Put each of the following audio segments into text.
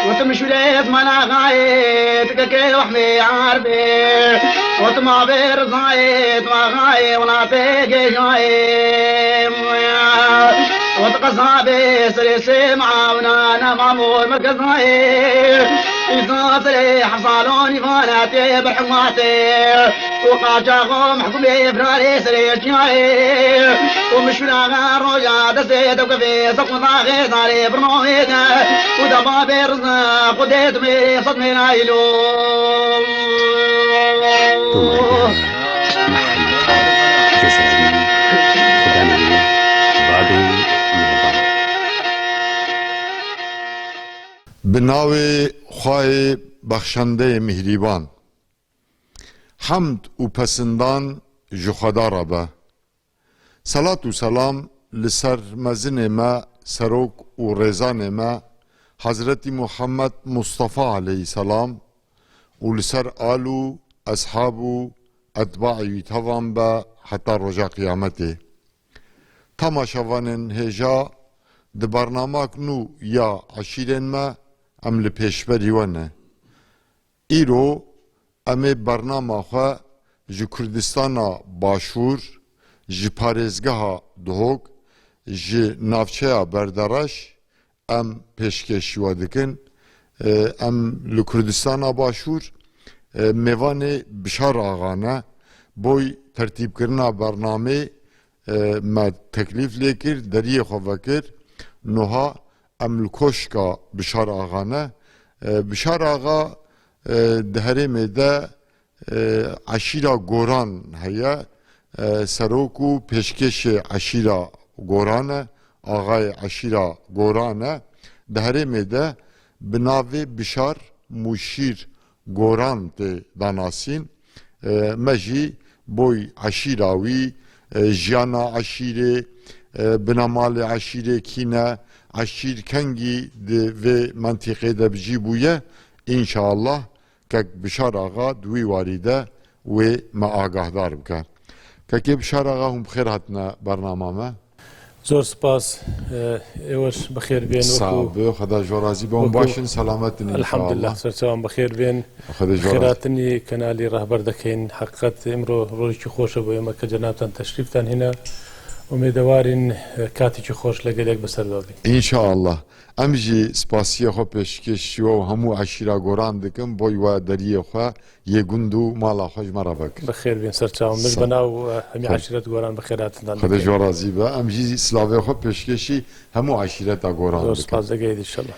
وتمشوليت منا غايت كي وحمي عربي وتما بير زايد وغاي ولا تيجي جاي وتقصها بسري سمعة ونانا مامور مركزاي إذا طري حصالوني فاناتي برحماتي وقاجاهم حكمي فراري سري جاي ومشونا غار رجا دسيت وكفي سقنا غيظاري برموميد ودبا بيرزاق وديت مي صدمي نايلو بناوی خواه بخشنده مهریبان حمد و پسندان جخدا را به صلات و سلام لسر مزن ما سروک و رزان ما حضرت محمد مصطفى علیه السلام و لسر آلو اصحاب و اتباعی توان به حتی رجا قیامته تماشاوانن هجا ده برنامه نو یا عشیرن ما ام لپیشبری ونه ایرو ام برنامه خواه جو کردستان باشور جو پارزگاه دهوگ جو نافچه بردارش ام پیشکش وادکن ام لکردستان باشور میوان بشار آغانه بوی ترتیب کرنا برنامه ما تکلیف لیکر دریه خواه نوها ام لکوشکا بشار آغانه بشار آغا دهرم ده عشیرا گوران هیا سروکو پیشکش عشیرا گورانه آغای عشیرا گورانه دهرم ده بناوی بشار موشیر گوران ده داناسین مجی بوی عشیراوی جانا عشیره بنامال عشیره کینه عشیر کنگی و منطقه ده بجی بویه انشاءالله که بشار آقا دوی واریده و ما آگاه دار بکن که بشار آقا هم بخیر هاتنا برنامه ما زور سپاس ایوش بخیر بین صعبه خدا جورازی بون باشن سلامتن الحمد لله سرچوان بخیر بین خیراتنی کنالی رهبر دکین حقیقت امرو روزی خوش بو اما که جنابتان تشریفتان هنا امیدوارین کاتی که خوش لگلک بسر دادی انشاءالله امجی سپاسیه خو پیشکش و همو عشیرا گوران دکم بوی و دریه خو یه گندو مالا خوش مرا بکر بخیر بین سرچوان مش بناو همی عشیرت گوران بخیراتن خدا جورازی با امجی سلاوه خو پیشکشی همو عشیرتا گوران دکم سپاس دگید انشالله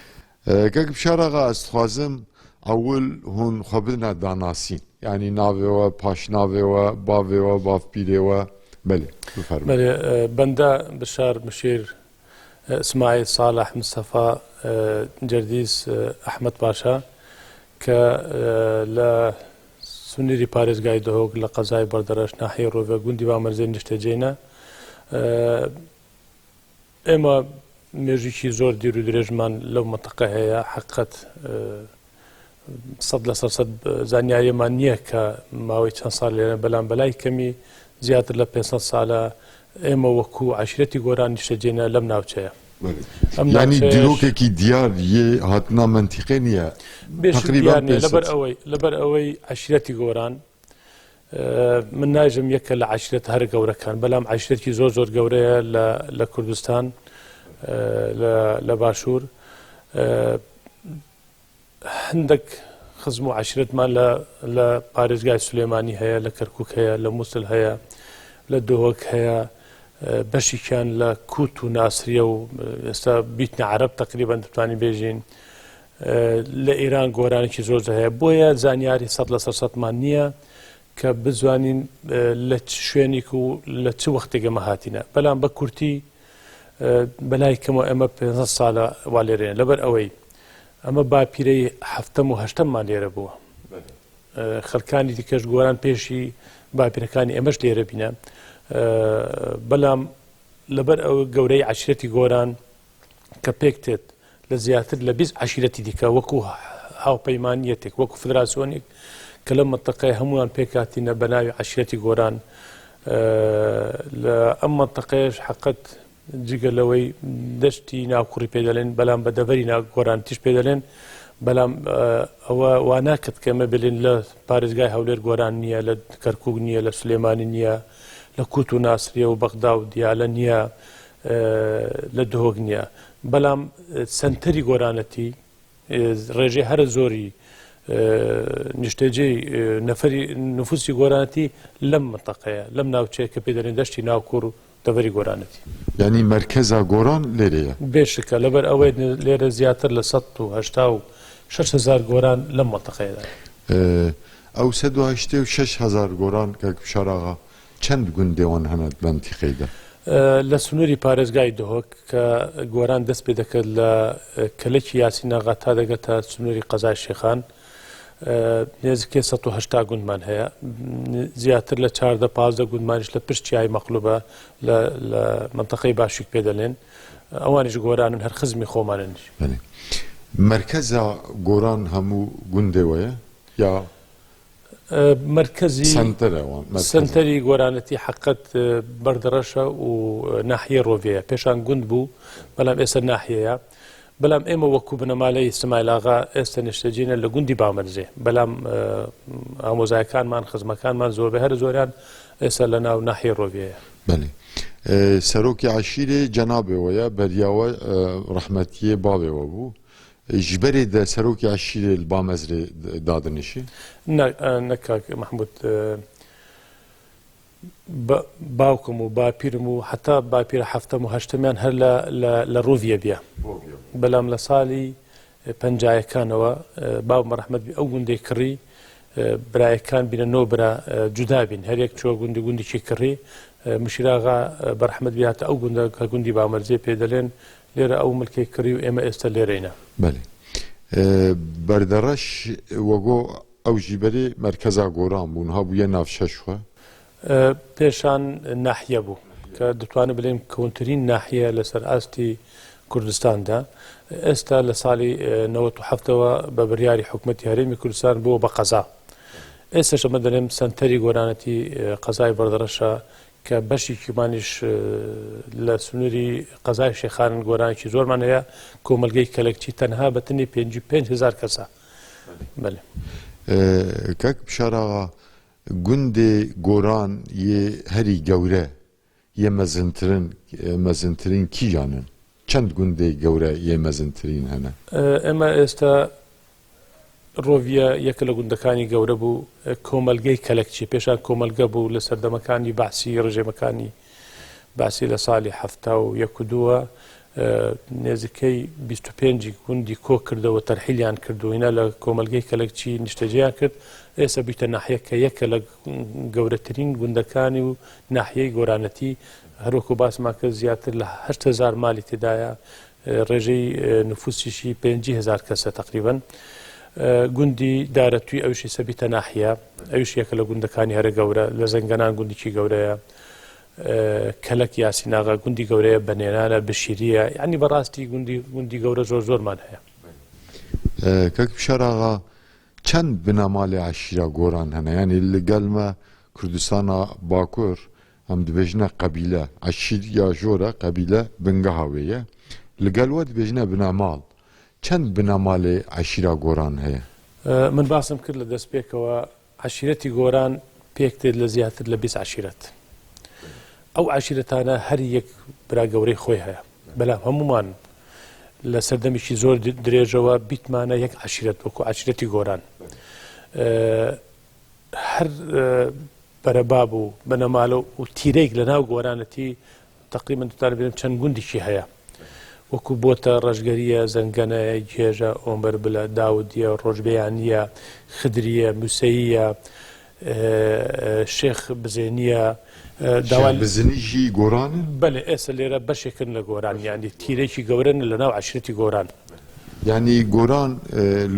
که بشار آقا استخوازم اول هون خبرنا داناسین یعنی ناوه و پاش ناوه و باوه و باف پیره و بله بفرمایید بله بنده بشار مشیر اسماعیل صالح مصطفى جردیس احمد پاشا که ل سنیری پارێزگای دهۆک لە قەزای بەردەرەش ناحیەی ڕۆڤە گوندی بامەرزێ نیشتەجێینە ئێمە مێژوویکی زۆر دیر و درێژمان لەو مەنتەقە هەیە حقیقەت 100% زانیاریمان نییە کە ماوەی چەند ساڵ لێرە بەلام بەلای کەمی زیاتر لە 500 ساڵە ئێمە وەکو عەشیرەتی گۆران نیشتەجێینە لەم ناوچەیە یعنی دیرۆکێکی دیار یێ هاتنا منتیقێ نییە تقریبا لەبەر ئەوەی عەشیرەتی گۆران من ناژم یەکە لە عەشیرەت هەر گەورەکان بەڵام عەشیرەتی زۆر زۆر گەورەیە لە کوردستان لە باشوور هەندێک خزم و عەشیرەتمان لە پارێزگای سولێمانی هەیە لە کەرکووک هەیە لە مووسڵ هەیە لە دۆهۆک هەیە بەشیکیان لە کووت و ناسریە و ئێستا بیتنە عەرەب تەقریبەن دەتوانین بێژین لە ئێران گۆرانێکی زۆر هەیە بۆیە زانیاری 100% نییە کە بزانین لە چ شوێنێک و لە چ وەختێک ئەمە هاتینە بەڵام بە کورتی بەلای کەمەوە ئەمە 500 ساڵە وا لێرەیە لەبەر ئەوەی ئەمە باپیرەی هەفتەم و هەشتەممان لێرە بووە خەڵکانی دیکەش گۆران پێشی باپیرەکانی ئەمەش لێرە بینە بەڵام لەبەر ئەو گەورەی عەشیرەتی گۆران کە پێک تێت لە زیاتر لە 20 عشیرەتی دیکە وەکو هاوپەیمانیەتێک وەکو فدراسیۆنێک کە لەم منتەقەی هەمووان پێکهاتینە بە ناوی عشیرەتی گۆران لە ئەم منتەقەیەش حەقەت جگە لەوەی دەشتی ناوکوڕی پێ دەڵێن بەڵام بە دەڤەری گۆران تیش پێ دەڵێن بەڵام ئەوە وا ناکرد کە ئێمە بڵێن لە پارێزگای هەولێر گۆران نییە لە کەرکووک نییە لە سولێمانی نییە لە کووت و ناسریە و بەغدا و دیالە نییە لە دهۆک نییە بەڵام سەنتەری گۆرانەتی ڕێژەی هەرە زۆری نیشتەجێی نەفەری نفوسی گۆرانەتی لەم منتەقەیە لەم ناوچەیە کە پێ دەڵێن دەشتی ناوکوڕ و دەڤەری گۆرانەتی یعنی مرکزا گۆران لێرەیە بێشکە لەبەر ئەوەی لێرە زیاتر لە 186,000 گۆران لەم منتەقەیەدا ئەو 186,000 گۆران کە شاراغا چەند گوندێوان هەنە بەنتیقەیدا لە سنووری پارێزگای دهۆک کە گۆران دەست پێ دەکرد لە کەلێکی یاسین ئاغا تا دەگەتە سنووری قەزای شێخان نێزیکەی 180 گوندمان هەیە زیاتر لە 14-15 گوندمانیش لە پشتیای مەقلوبە لە منتەقەی باشووک پێ دەڵێن ئەوانیش گۆرانن هەر خزمی خۆماننیش مرکزا گۆران هەموو گوندێوەیە یا مرکزی سنتەری گۆرانەتی حەقەت بەردەڕەشە و ناحیە ڕۆڤەیە پێشان گوند بوو بەڵام ئێستا ناحیەیە بەڵام ئێمە وەکو بنەمالەی ئیسماعیل ئاغا ئێستا نیشتەجێنە لە گوندی بامەرزێ بەڵام ئامۆزایەکانمان خزمەکانمان زۆربەی هەر زۆریان ئێستا لە ناو ناحیە ڕۆڤەیە بەڵێ سەرۆکی عەشیرێ جەنابێوەیە بەریاوە ڕەحمەتیە باوێوە بوو ji berê de serokê eşîrê li Bamezrê dadinişî? Ne kak Mahmud باوکم و باپیرم و حتا باپیرە هەفتەم و هەشتەمیان هەر لە ڕۆڤیە بێ بەڵام لە ساڵی پەنجایەکانەوە باومە ڕەحمەت ئەو گوندەی کڕی برایەکان بینەنەوە برا جودا بین هەرێک چوە گوندێکی کڕی مشیراغا بەرەحمەت بیاتە ئەو گوندە کە گوندی بامەرزێ پێ دەڵێن لێرە ئەو ملکەی کڕی و ئێمە ئێستا لێرەینە بەێ بەردەڕەش وەگۆ ئەو ژیبەرێ مەرکەزا گۆران بوون هەبوویە ناوشەشوە پێشان ناحیە بوو کە دەتوانە بڵێم کەونترین ناحیە لەسەر ئاستی کوردستاندا ئێستا لە ساڵی 97ەوە بە بڕیاری حکومەتی هەرێمی کوردستان بووە بە قەزا ئێستا شەمە دەڵێم سەنتەری گۆرانەتی قەزای بەردەڕەشە کە بەشێکیمانیش لە سنووری قەزای شێخانن گۆرانێکی زۆرمان هەیە کۆمەلگەی کەلەکچی تەنها بەتنی 5,000 کەسە بەێ کەک بشاراغا گوندێ گۆران یê herî gewre yê mezintirîn kîjanin çend gundê gewre yê mezintirîn hene ئێمە ئێستا ڕۆڤە یەکە لە گوندەکانی گەورە بوو کۆمەلگەی کەلەکچی پێشان کۆمەلگە بوو لە سەردەمەکانی باسی ڕژێمەکانی باسی لە ساڵی 1970 نێزیکەی 25 گوندی کۆ کردەوە تەرحیلیان کردوینە لە کۆمەلگەی کەلەکچی نیشتەجێیان کرد ئێستا بیتە ناحیە کە یەکە لە گەورەترین گوندەکانی و ناحیەی گۆرانەتی هەروەکو باسمان کرد زیاتر لە 8,000 مالی تێدایە ڕێژەی نفوسیشی 5,000 کەسە تقریبا گوندی دارەتوی ئەوشی سەبیتە ناحیە ئەوش یەکە لە گوندەکانی هەرە گەورە لە زەنگەنان گوندێکی گەورەیە کەلک یاسین ئاغا گوندی گەورەیە بەنێرانە بشیریە یعنی بەڕاستی گوندی گەورە زۆرمان هەیە کەک بشاراغا چەند بنەماڵی عەشیرە گۆران هەنە ینی لەگەلمە کوردستانە باکوور ئەم دبێژنە قەبیلە عەشیر یا ژۆرە قەبیلە بنگەهاوەیە لەگەلوە دبێژنە بنەماڵ چەند بنەماڵی عەشیرە گۆران هەیە من باسم کرد لە دەستپێکەوە عەشیرەتی گۆران پێک تێت لە زیاتر لە 20 عەشیرەت ئەو عەشیرەتانە هەر یەک برا گەورەی خۆی هەیە بەڵام هەمومان لە سەردەمیشی زۆر درێژەوە بیتمانە یەک عەشیرەت وەکو عەشیرەتی گۆران هەر بەرەباب و بەنەماڵە و تیرەیەک لە ناو گۆرانەتی تقریبا دوتار بێنم چەند گوندێکی هەیە وەکو بۆتە ڕەشگەریە زەنگەنەیە گێژە ئۆمبەربلە داودیە ڕۆژبەیانیە خدریە موسەییە شێخ بزێنیە بزنیژی گۆرانن بەێ ئێستا لێرە بەشێکن لە گۆران یانی تیرێکی گەورن لە ناو عەشیرەتی گۆران یعنی گۆران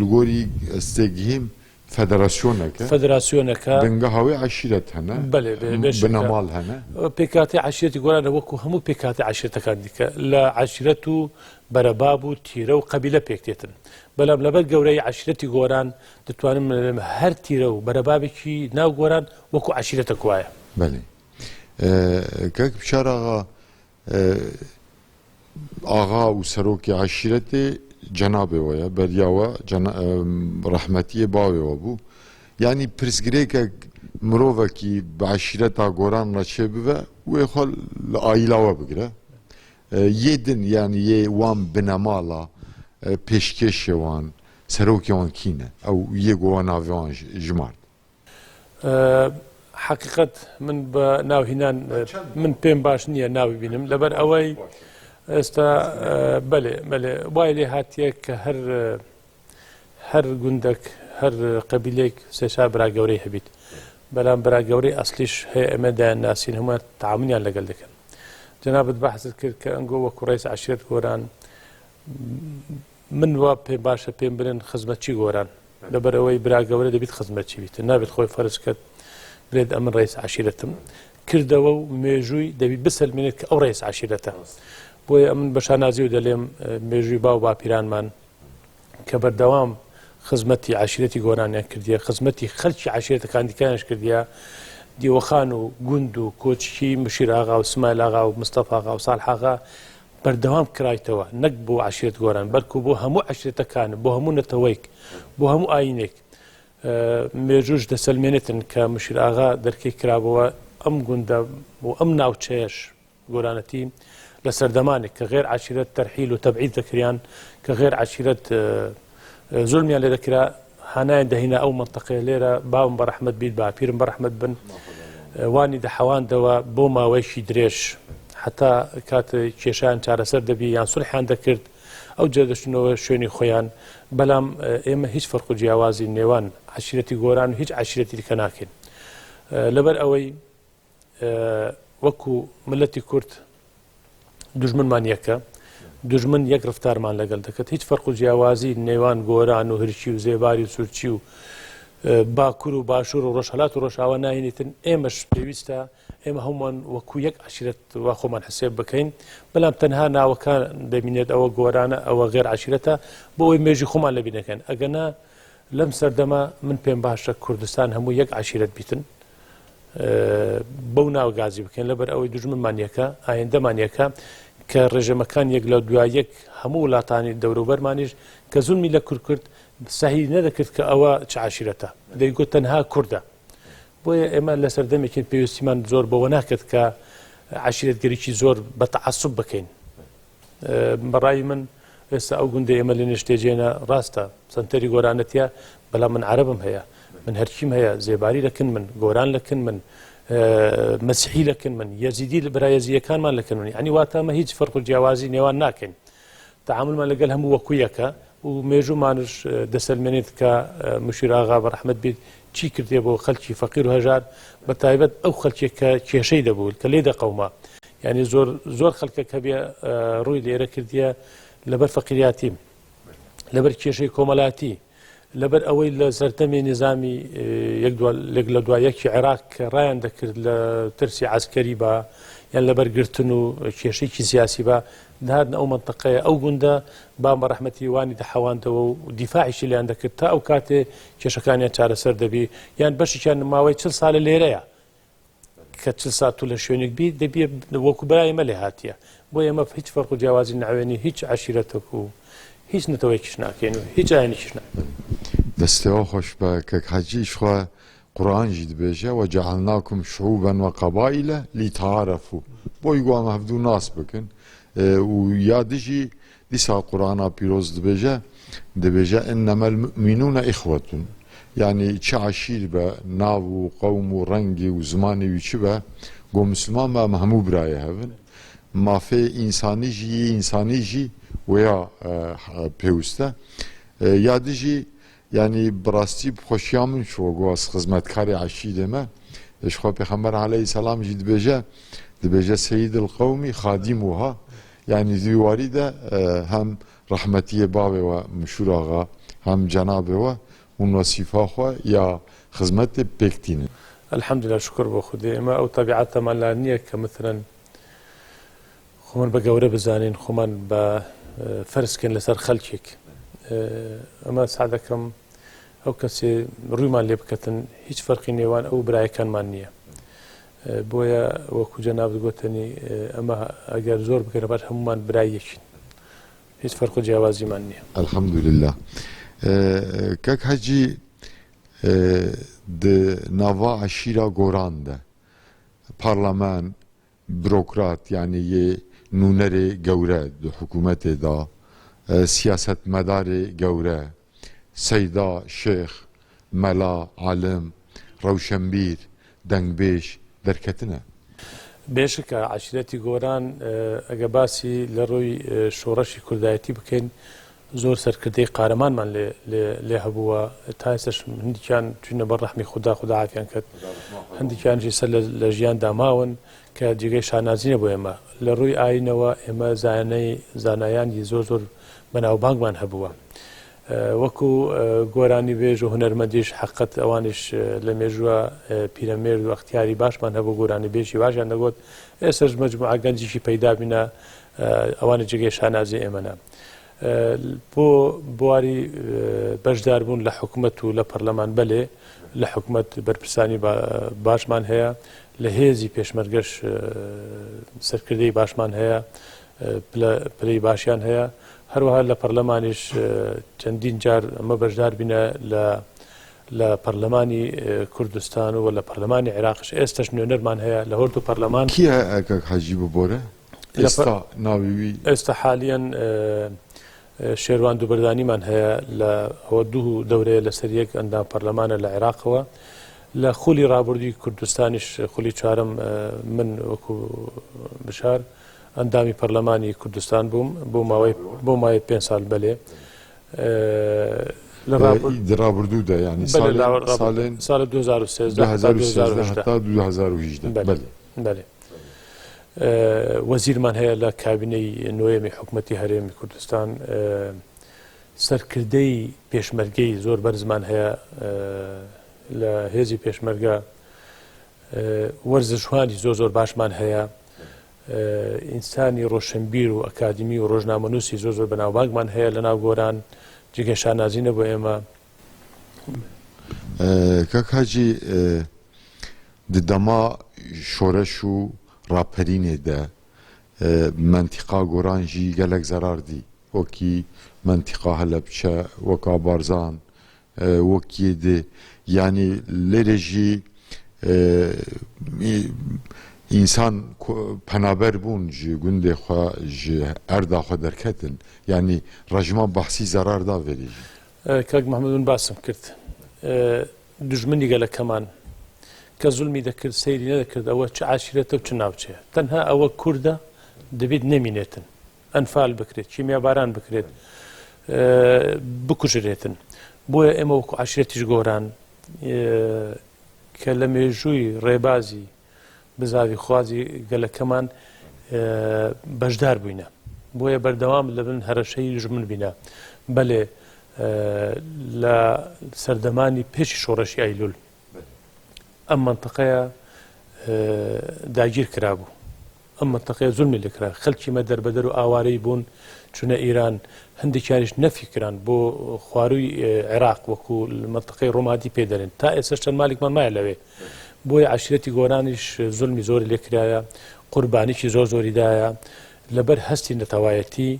لەگۆری ئەستێگیم فدراسيونك فدراسيونەکە دنگا هاوي عشيرة هنا بەڵێ بنمال هنا پێکاتی عشرەتی گۆرانە وەکو هەموو پێکاتی عشرەتەکان دیکە لە عشرەت و بەرەباب و تیرە و قەبیلە پێکتێتن بەڵام لەبەر گەورەی عشرەتی گۆران دەتوانم هەر تیرە و بەرەبابێکی ناو گۆران وەکو عشرەتە کوایە بله كاك بشار آغا و سروكي عشيرتي جنابه ويا برياوا رحمتي باوي وابو يعني برسغريكا مروفكي بعشيرتا غوران رشبه ويخل عائله وبغره يدن يعني ي وان بنمالا پیشکش وان سروكي وان كينه او يغوان افيان جمارد حقیقت من بە ناوهێنان من پێم باش نییە ناوی بینم لەبەر ئەوەی ئێستا بەێ وای لێ هاتیە کە هەر گوندەك هەر قەبیلێک سێشا برا گەورەی هەبیت بەڵام برا گەورەی ئەسلیش هەیە ئەمە دایان ناسین هەمووان تعاملیان لەگەڵ دەکەن جەنابەت بەحثت کرد کە ئەنگۆ وەکو ڕێز عەشیرەت گۆران من وا پێ باشە پێم برن خزمەتچی گۆران لەبەر ئەوەی برا گەورە دەبیت خزمەتچی بیت نابێت خۆی فەرز کرد برێت ئەمن ڕێز عەشیرەتم کردەوە و مێژووی دەبی بسەلمێنێت کە ئەو ڕێز عەشیرەتە بۆیە ئەمن بە شانازی و دەلێم مێژووی باو باپیرانمان کە بەردەوام خزمەتی عەشیرەتی گۆرانیان کردیە خزمەتی خەڵکی عەشیرەتەکان دیکەیانش کردیە دیوەخان و گوند و کۆچکی مشیر ئاغا و سمایل ئاغا و مستەفا ئاغا و ساڵح ئاغا بەردەوام کرایتەوە نەک بۆ عەشیرەت گۆران بەڵکو بۆ هەموو عەشیرەتەکان بۆ هەموو نەتەوەیک بۆ هەموو ئاینێک مێژوش دەسەلمێنێتن کە مشیر ئاغا دەرکەی کرابەوە ئەم گوندە و ئەم ناوچەیەش گۆرانەتی لە سەردەمانێک کە غێر عەشیرەت تەرحیل و تەبعید دەکریان کە غێر عەشیرەت زولمیان لێ دەکرا هانایان دەهینە ئەو منتەقەیە لێرە باوم بە ڕەحمەت بیت باپیرم بە ڕەحمەت بن وانی دەحەواندەوە بۆ ماوەیەکی درێژ حتا کات کێشیان چارەسەر دەبی یان سولحیان دەکرد ئەو جێ دەچنەوە شوێنی خۆیان بەڵام ئێمە هیچ فەرق و جیاوازی نێوان عەشیرەتی گۆران و هیچ عەشیرەتی دیکە ناکەین لەبەر ئەوەی وەکو ملەتی کورد دوژمنمان یەکە دوژمن یەک ڕفتارمان لەگەڵ دەکات هیچ فەرق و جیاوازی نێوان گۆران و هەرچی و زێباری و سوورچی و باکوور و باشوور و ڕۆژهەڵات و ڕۆژاوە ناهێنیتن ئێمەش پێویستە ئێمە هەمووان وەکو یەک عەشیرەت وا خۆمان حسێب بکەین بەڵام تەنها ناوەکان دەبینێت ئەوە گۆرانە ئەوە غێر عەشیرەتە بۆ ئەوەی مێژی خۆمان لە بینەکەن ئەگەنا لەم سەردەما من پێم باشە کوردستان هەموو یەک عەشیرەت بیتن بەو ناوگازی بکەین لەبەر ئەوەی دوژمنمان یەکە ئایندەمان یەکە کە ڕێژەمەکان یەک لە دوایەک هەموو وڵاتانی دەوروبەرمانیش کە زولمی لە کورد کرد سەهی نەدەکرد کە ئەوە چ عەشیرەتە دەیگوت تەنها کوردە بۆیە ئێمە لە سەردەمێکی پێویستیمان زۆر بەوە ناکرد کە عەشیرەتگەرێکی زۆر بە تەعەسسوب بکەین بەڕای من ئێستا ئەو گوندە ئێمە لێ نشتێجێنە ڕاستە سەنتەری گۆرانەتیە بەڵام من عەرەبم هەیە من هەرچیم هەیە زێباری لەکن من گۆران لەکن من مەسیحی لەکن من یەزیدی برایەزیەکانمان لەکن من یعنی واتە ئەمە هیچ فەرق و جیاوازی نێوان ناکەین تەعاملمان لەگەڵ هەموو وەکو یەکە و مێژومانش دەسەلمێنێت کە مشیر ئاغا بە ڕەحمەت بیت چی کردێ بۆ خەڵکی فەقیر و هەژار بە تایبەت ئەو خەڵکێک کە کێشەی دەبوو کە لێ دەقەوما یعنی زۆر خەڵکە کە بێ ڕووی لێرە کردیە لەبەر فەقیریاتی لەبەر کێشەی کۆمەڵاتی لەبەر ئەوەی لە سەردەمی نظامی یەک لە دوایەکی عێراق کە ڕایان دەکرد لە ترسی عەسکەری بە یان لەبەرگرتن و کێشەیەکی سیاسی بە داهاتن ئەو منتەقەیە ئەو گوندە با بە ڕەحمەتی وانی دەحەواندەوە و دیفاعیشی لیان دەکرد تا ئەو کاتێ کێشەکانیان چارەسەر دەبی یان بەشێکیان ماوەی 40 ساڵە لێرەیە کە 40 ساڵ لە شوێنێک بی دەبێ وەکو بەرای ئێمە لێ هاتیە بۆ ئێمە هیچ فەرق و جیاوازی ناوێنی هیچ عەشیرەتێک و هیچ نەتەوەیەکیش ناکەین و هیچ ئاینێکیش ناکەین دەستەوە خۆش بە کەک حەجیش خوا قورئانجی دەبێژە وەجەعەلناکم شعوبا وقەبائیلە لیتعارەفوا بۆی گوان هەفتوو ناس بکن و یادیژی دیسا قورئانا پیرۆز دەبێژە ئینەمە المؤمنونە ئیخوەتون یعنی چه عەشیر بە ناو و قەوم و ڕەنگی و زمانی وی چی بە گۆ مسلمان بە هەموو برایە هەبن مافێ ئینسانیژی ویا پێویستە یادیژی يعني براستي بخوشيا من شو قواس خدمتكاري عشي دمه اشخوا بيغمبر عليه السلام جد دبجا سيد القوم خادمها يعني ذي واردة هم رحمتي بابي ومشور آغا هم جنابه ونوصيفا خو يا خدمت بكتين الحمد لله شكر بو خودي ما او طبيعتها ما لا نيه كمثلا خمان بقوره بزانين خمان بفرسكن لسر خلشك اما سعدكم او كسي رويمان لي بكتن هیچ فرقي نيوان او براي كان مانيه بويا وكو جناب قوتني اما اگر زور بكره باش همان برايش هیچ فرق جوازي مانيه الحمد لله كاك حجي د نوا عشيرة غوران ده برلمان بروكرات يعني ي نونري غورة دو حكومت دا سياست مداري غورة سيدا شيخ ملا عالم روشنبير دنگبيش دركتنا بيشك عشيرتي غوران اگباسي لروي شورشي كردايتي بكين زور سرکردەی قارەمانمان لێ هەبووە تا ئێستاش هەندێکیان چوونە بەر ڕەحمی خوددا عافیان کرد هەندێکیانشی سەر لە ژیان داماون کە جێگەی شانازی نەبوو ئێمە لە ڕووی ئاینەوە ئێمە زانایانی زۆر بەناوبانگمان هەبووە وەکو گۆرانی بێژ و هونەرمەندیش حەقەت ئەوانش لە مێژووە پیرەمێرد و ئەختیاری باشمان هەبوو گۆرانی بێژی واشیان دەگوت ئێستاش مەجموعە گەنجێکی پەیدا بینە ئەوانە جێگەی شانازی ئێمەنە بۆ بواری بەشدار بوون لە حکوومەت و لە پەرلەمان بەلێ لە حکوومەت بەرپرسانی باشمان هەیە لە هێزی پێشمەرگەش سەرکردەی باشمان هەیە پلەی باشیان هەیە هەروەها لە پەرلەمانیش چەندین جار ئەمە بەشدار بینە لە پەرلەمانی کوردستان و لە پەرلەمانی عێراقش ئێستاش نوێنەرمان هەیە لە هەردوو پەرلەمان کیە ئەکەک حەجی ببۆرە ئێستا ناویوی ئێستا حالیان شێروان دووبەردانیمان هەیە لە ئەوە دوو دەورەیە لەسەر یەک ئەندام پەرلەمانە لە عێراقەوە لە خولی ڕابردووی کوردستانیش خولی چوارەم من وەکو بشار ئەندامی پەرلەمانی کوردستان بووم بۆ ماوەی 5 ساڵ بەلێ ڕابردوودا ینی ساڵ 2013 بەلێ وەزیرمان هەیە لە کابینەی نوێمی حکوومەتی هەرێمی کوردستان سەرکردەی پێشمەرگەی زۆر بەرزمان هەیە لە هێزی پێشمەرگە وەرزشوانی زۆر باشمان هەیە ئینسانی ڕۆشنبیر و ئەکادمی و ڕۆژنامەنووسی زۆر بەناوبانگمان هەیە لە ناو گۆران جێگەی شانازینە بۆ ئێمە کاک حاجی دەما شۆرەش و راپەرینێ دە منتیقا گۆرانژی گەلک زەراردی وەکی منتیقا هەلەبچە وەکا بارزان وەکی دێ ینی لێرەژی ئینسان پەنابەر بوون ji gundê xwe ji erda xwe derketin yanî rejima behsî zerar da verî کاک محەممەد باسم کرد دژمنی گەلەکەمان کە زولمی دەکرد سەیری نەدەکرد ئەوە چ عاشیرەتە و چ ناوچەیە تەنها ئەوە کووردە دەبێت نەمینێتن ئەنفال بکرێت کیمیاباران بکرێت بکوژرێتن بۆیە ئێمە وەکو عاشیرەتیش گۆران کە لە مێژووی ڕێبازی بزاوی خوازی گەلەکەمان بەشدار بووینە بۆیە بەردەوام لە بن هەرەشەی ژمن بینە بەلێ لە سەردەمانی پێشی شۆڕەشی ئەیلول ئەم منتەقەیە داگیر کرابوو ئەم منتەقەیە زولمی لێکرا خەڵکی مە دەربەدەر و ئاوارەی بوون چونە ئیران هەندێکیانیش نەفی کران بۆ خوارووی عێراق وەکو منتەقەی ڕۆمادی پێدەرێن تا ئێستاش چەند مالێکمان مایە لەوێ بۆیە عاشیرەتی گۆرانیش زولمی زۆری لێکرایە قوربانیی زۆریدایە لەبەر هەستی نەتەوایەتی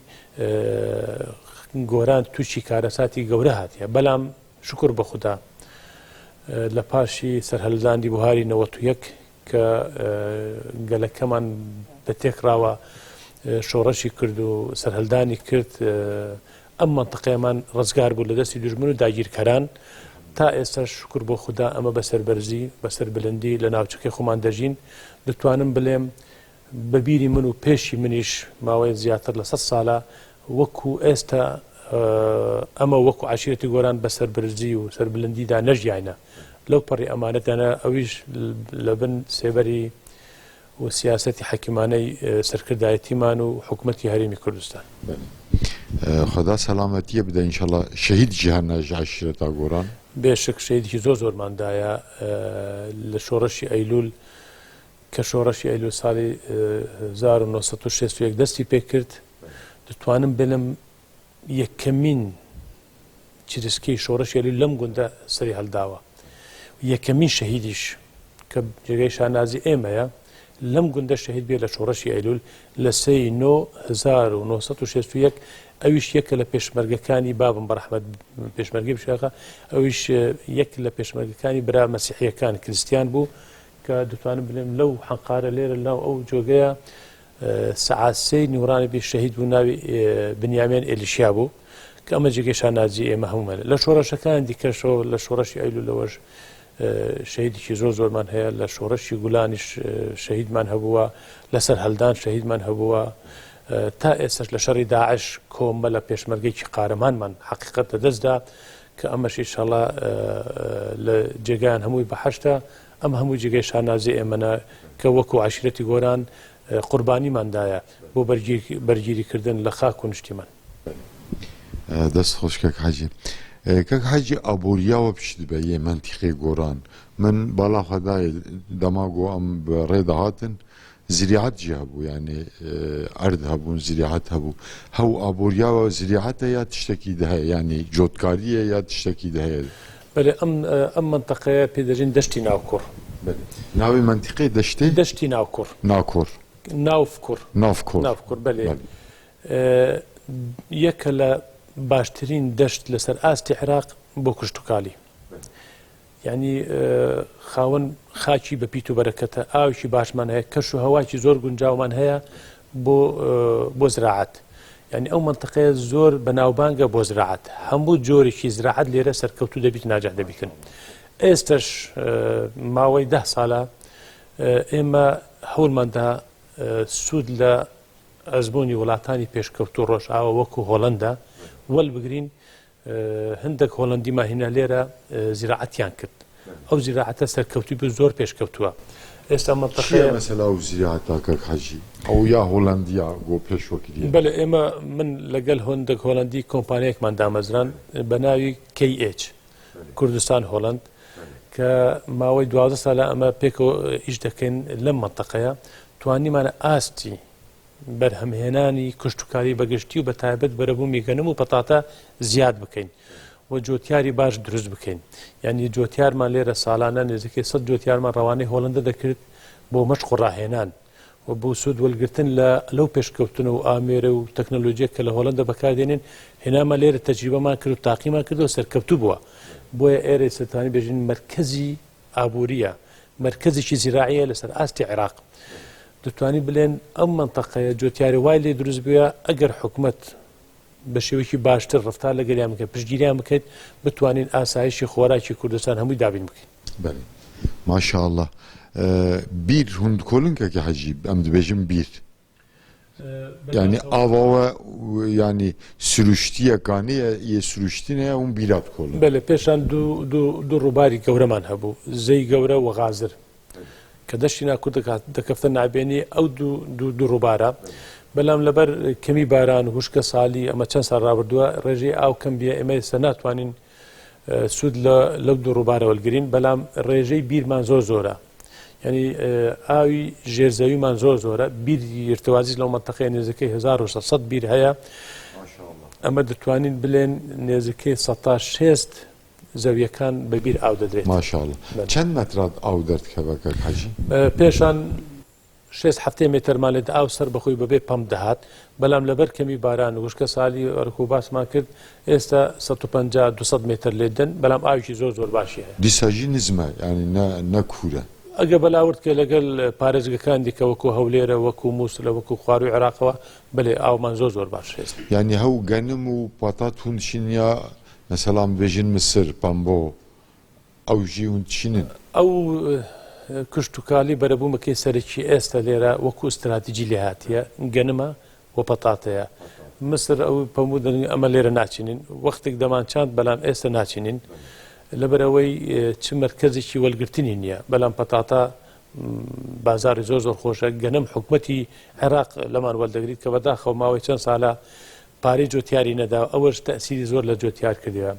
گۆران تووشی کارەساتی گەورە هاتیە بەڵام شکر بە خودا لە پاشی سەرهەڵدانی بوهاری 91 کە گەلەکەمان بەتێکراوە شۆڕەشی کرد و سەرهەڵدانی کرد ئەم منتەقەیەمان ڕزگار بوو لە دەستی دوژمن و داگیرکەران تا ئێستا شکر بۆ خودا ئەمە بەسەر بەرزی بەسەر بلندی لە ناوچەکەی خۆمان دەژین دەتوانم بڵێم بەبیری من و پێشی منیش ماوەی زیاتر لە 100 ساڵە وەکو ئێستا ئەمە وەکو عاشیرەتی گۆران بەسەر برزی و سەربلندیدا نەژیانە لەو پەڕی ئەمانەتانە ئەویش لە بن سێبەری و سیاسەتی حەکیمانەی سەرکردایەتیمان و حکوومەتی هەرێمی کوردستان خدا سەلامەتیە بدە ئینشەڵا شەهید جیهان ناژ عاشیرەتا گۆران بێشک شەیدێکی زۆرماندایە لە شۆڕەشی ئەیلول کە شۆڕەشی ئەیلول ساڵی 1961 دەستی پێکرد دەتوانم بڵێم یەکەمین چریسکەی شۆڕەشی ئەیلول لەم گوندە سەری هەڵداوە یەکەمین شەهیدیش کە جێگەی شانازی ئێمەیە لەم گوندە شەهید بێ لە شۆڕەشی ئەیلول لە 1961 ئەویش یەکە لە پێشمەرگەکانی بابم بەڕەحمەت پێشمەرگەی بشاخە ئەویش یەک لە پێشمەرگەکانی برا مەسیحیەکان کریستیان بوو کە دەتوانم بڵێم لەو حەنقارە لێرە لەو ئەو جۆگەیە سەعات 3 نیوەڕانی بێ شەهید بوو ناوی بنیامین ئێلیشیا بوو کە ئەمە جێگەی شانازی ئێمە هەمومانە لە شۆڕەشەکان دیکەشەوە لە شۆڕەشی ئەیلولەوەش شەهیدێکی زۆرمان هەیە لە شۆڕەشی گولانیش شەهیدمان هەبووە لەسەر هەلدان شەهیدمان هەبووە تا ئێستش لە شەڕی داعش کۆمە لە پێشمەرگەیکی قارەمانمان حەقیقەت دەستدا کە ئەمەش ئینشاڵڵا لە جێگایان هەمووی بەحەشتە ئەم هەموو جێگەی شانازی ئێمەە کە وەکو عاشرەتی گۆران قوربانیماندایە بۆ بەرگیریکردن لە خاک و نیشتیمان دەست خۆشکەک حاجی کەک حاجی ئابووریاوە پشت بە یێ منتیقی گۆران من باڵا خەدای دەماگۆ ئەم ڕێدەهاتن زریعەت جی هەبوو یعنی ئەرد هەبوون زریعەت هەبوو هەو ئابووریاوە زریعەتە یا تشتێکی دەهەیە ینی جۆتکاریە یا تشتێکی دەهەیە بەێ ئەم منتەقەیە پێدەژین دەشتی ناوکوڕ ناوی منتیقی دەشتی ناوکوڕ ناکۆڕ ناوکوڕ بەێ یەکە لە باشترین دەشت لەسەر ئاستی عێراق بۆ کشتتوکالی یعنی خاوەن خاچی بە پیت و بەرەکەتە ئاوکی باشمان هەیە کەش و هەواکی زۆر گونجاومان هەیە بۆ زراعەت یعنی ئەو منتەقەیە زۆر بەناوبانگە بۆ زراعەت هەموو جۆرێکی زراعەت لێرە سەرکەوتو دەبیت ناجح دەبیکن ئێستش ماوەی 10 ساڵە ئێمە هەوڵماندا سوود لە ئەزمموی وڵاتانی پێشکەوتو ڕۆژئاوە وەکو هۆڵەندا وەل بگرین هەندێک هۆڵندی ماهینە لێرە زیراعەتیان کرد ئەو زیراعەتە سەرکەوتی بوو زۆر پێشکەوتووە ئێستا منتەقەیە مەسەلا و زیراعەتاکە حاجی ئەو یا هۆڵندیا بۆ پێشوەکری بەڵێ ئێمە من لەگەڵ هەندێک هۆڵندی کۆمپانیەکمان دامەزران بە ناوی KH کوردستان هۆڵند کە ماوەی 12 ساڵە ئەمە پێکەوە ئیش دەکەین لەم منتەقەیە توانیمانە ئاستی بەرهەمهێنانی کشتتوکاری بەگشتی و بە تایبەت بەرەبوومی گەنم و پەتاتە زیاد بکەین و جۆتیاری باش دروست بکەین یعنی جۆتیارمان لێرە ساڵانە نزیکەی 100 جۆتیارمان ڕەوانەی هۆڵندە دەکرد بۆ مەشق و ڕاهێنان و بۆ سوود وەلگرتن لەو پێشکەوتن و ئامێرە و تەکنۆلۆژیە کە لە هۆڵندە بەکاردێنین هێنامە لێرە تەجریبەمان کرد و تاقیمان کردەوە سەرکەوتوو بووە بۆیە ئێرە سەرتانی بێژین مرکزی ئابووریە مرکزێکی زیراعیە لەسەر ئاستی عێراق دەتوانین بڵێن ئەم منتەقەیە جۆتیاری وای لێ دروست بووە ئەگەر حکوومەت بە شێوەیەکی باشتر ڕفتار لەگەڵیان بکەیت پشتگیریان بکەیت بتوانین ئاسایشی خۆراکی کوردستان هەمووی دابین بکەین بەێ ماشاءله بیر هوندکۆلنکەکە حەجیب ئەم دەبێژم بیر ینی ئاواوە ینی سروشتیەکانەیە یە سروشتینەیە اون بیرات کۆڵن بەێ پێشان دوو ڕووباری گەورەمان هەبوو زەی گەورە و غازر کە دەشتی ناکوور دەکەفتە نابێنی ئەو دوو ڕووبارە بەڵام لەبەر کەمی باران و هوشکە ساڵی ئەمە چەند ساڵ ڕابردووە ڕێژەی ئاو کەم بیە ئێمە ئێستا ناتوانین سوود لەو دوو ڕووبارە وەلگرین بەڵام ڕێژەی بیرمان زۆر زۆرە یعنی ئاوی ژێرزەویمان زۆر زۆرە بیری ارتوازیز لەو منتەقەیە نێزەکەی 1600 بیر هەیە ئەمە دەتوانین بڵێن نێزەکەی 16 زەویەکان بەبیر ئاو دەدرێت ماشاءله چەند مەترات ئاو دەردکەوەکە حەجی پێشان 6 مترمان لێت ئاو سەر بەخۆی بەبێ پەم دەهات بەڵام لەبەر کەمی باران و وشکە ساڵی ئەرک و باسمان کرد ئێستا 150 متر لێدن بەڵام ئاویشی زۆر باشی هەیە دیساژی نزمە ینی نەکوورە ئەگە بەلاورد کە لەگەڵ پارێزگەکان دیکە وەکو هەولێرە وەکو مووسلە وەکو خواروی عێراقەوە بەێ ئاومان زۆر باش هێست ینی هەو گەنم و پاتات هونشینیا مەسەلام بێژین مسر پەمبۆ ئەو ژی هونچینن ئەو کشتتوکالی بەرەبوومەکەی سەرکی ئێستا لێرە وەکو استراتیجی لێ هاتیە گەنمە و پەتاتەیە مسر ئەو پەمودن ئەمە لێرە ناچینین وەختێک دەمانچاند بەڵام ئێستا ناچینین لەبەرەوەی چ مرکزێکی وەلگرتنی نییە بەڵام پەتاتە بازاری زۆر خۆشە گەنم حکوومەتی عێراق لەمان وەلدەگریت کە بەداخەوە ماوەی چەند ساڵە پارەی جۆتیاری نەدا ئەوەش تەسیری زۆر لە جۆتیار کردیوە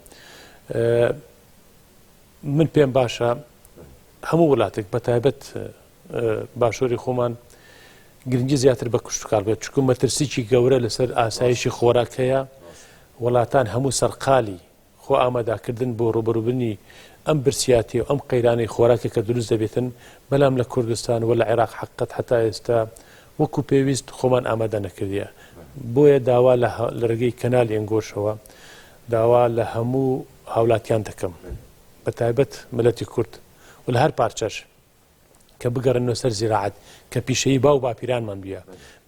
من پێم باشە هەموو وڵاتێک بە تایبەت باشووری خۆمان گرنگی زیاتر بە کوشتتوکار بێت چکو مەترسیی گەورە لەسەر ئاسایشی خۆراکەیە وڵاتان هەموو سەرقالی خۆ ئاماداکردن بۆ ڕوبەروبوونی ئەم برسیاتی و ئەم قەیرانەی خۆراکی کە دروست دەبێتن بەلام لە کوردستان و لە عێراق حقت حتا ئێستا وەکو پێویست خۆمان ئامادە نەکردیە بۆیە داوا لە ڕێگەی کەنالی ئەنگۆشەوە داوا لە هەموو هاوڵاتیان دەکەم بە تایبەت ملەتی کورد و لە هەر پارچەش کە بگەڕێنەوە سەر زیراعەت کە پیشەیی باو باپیرانمان بیە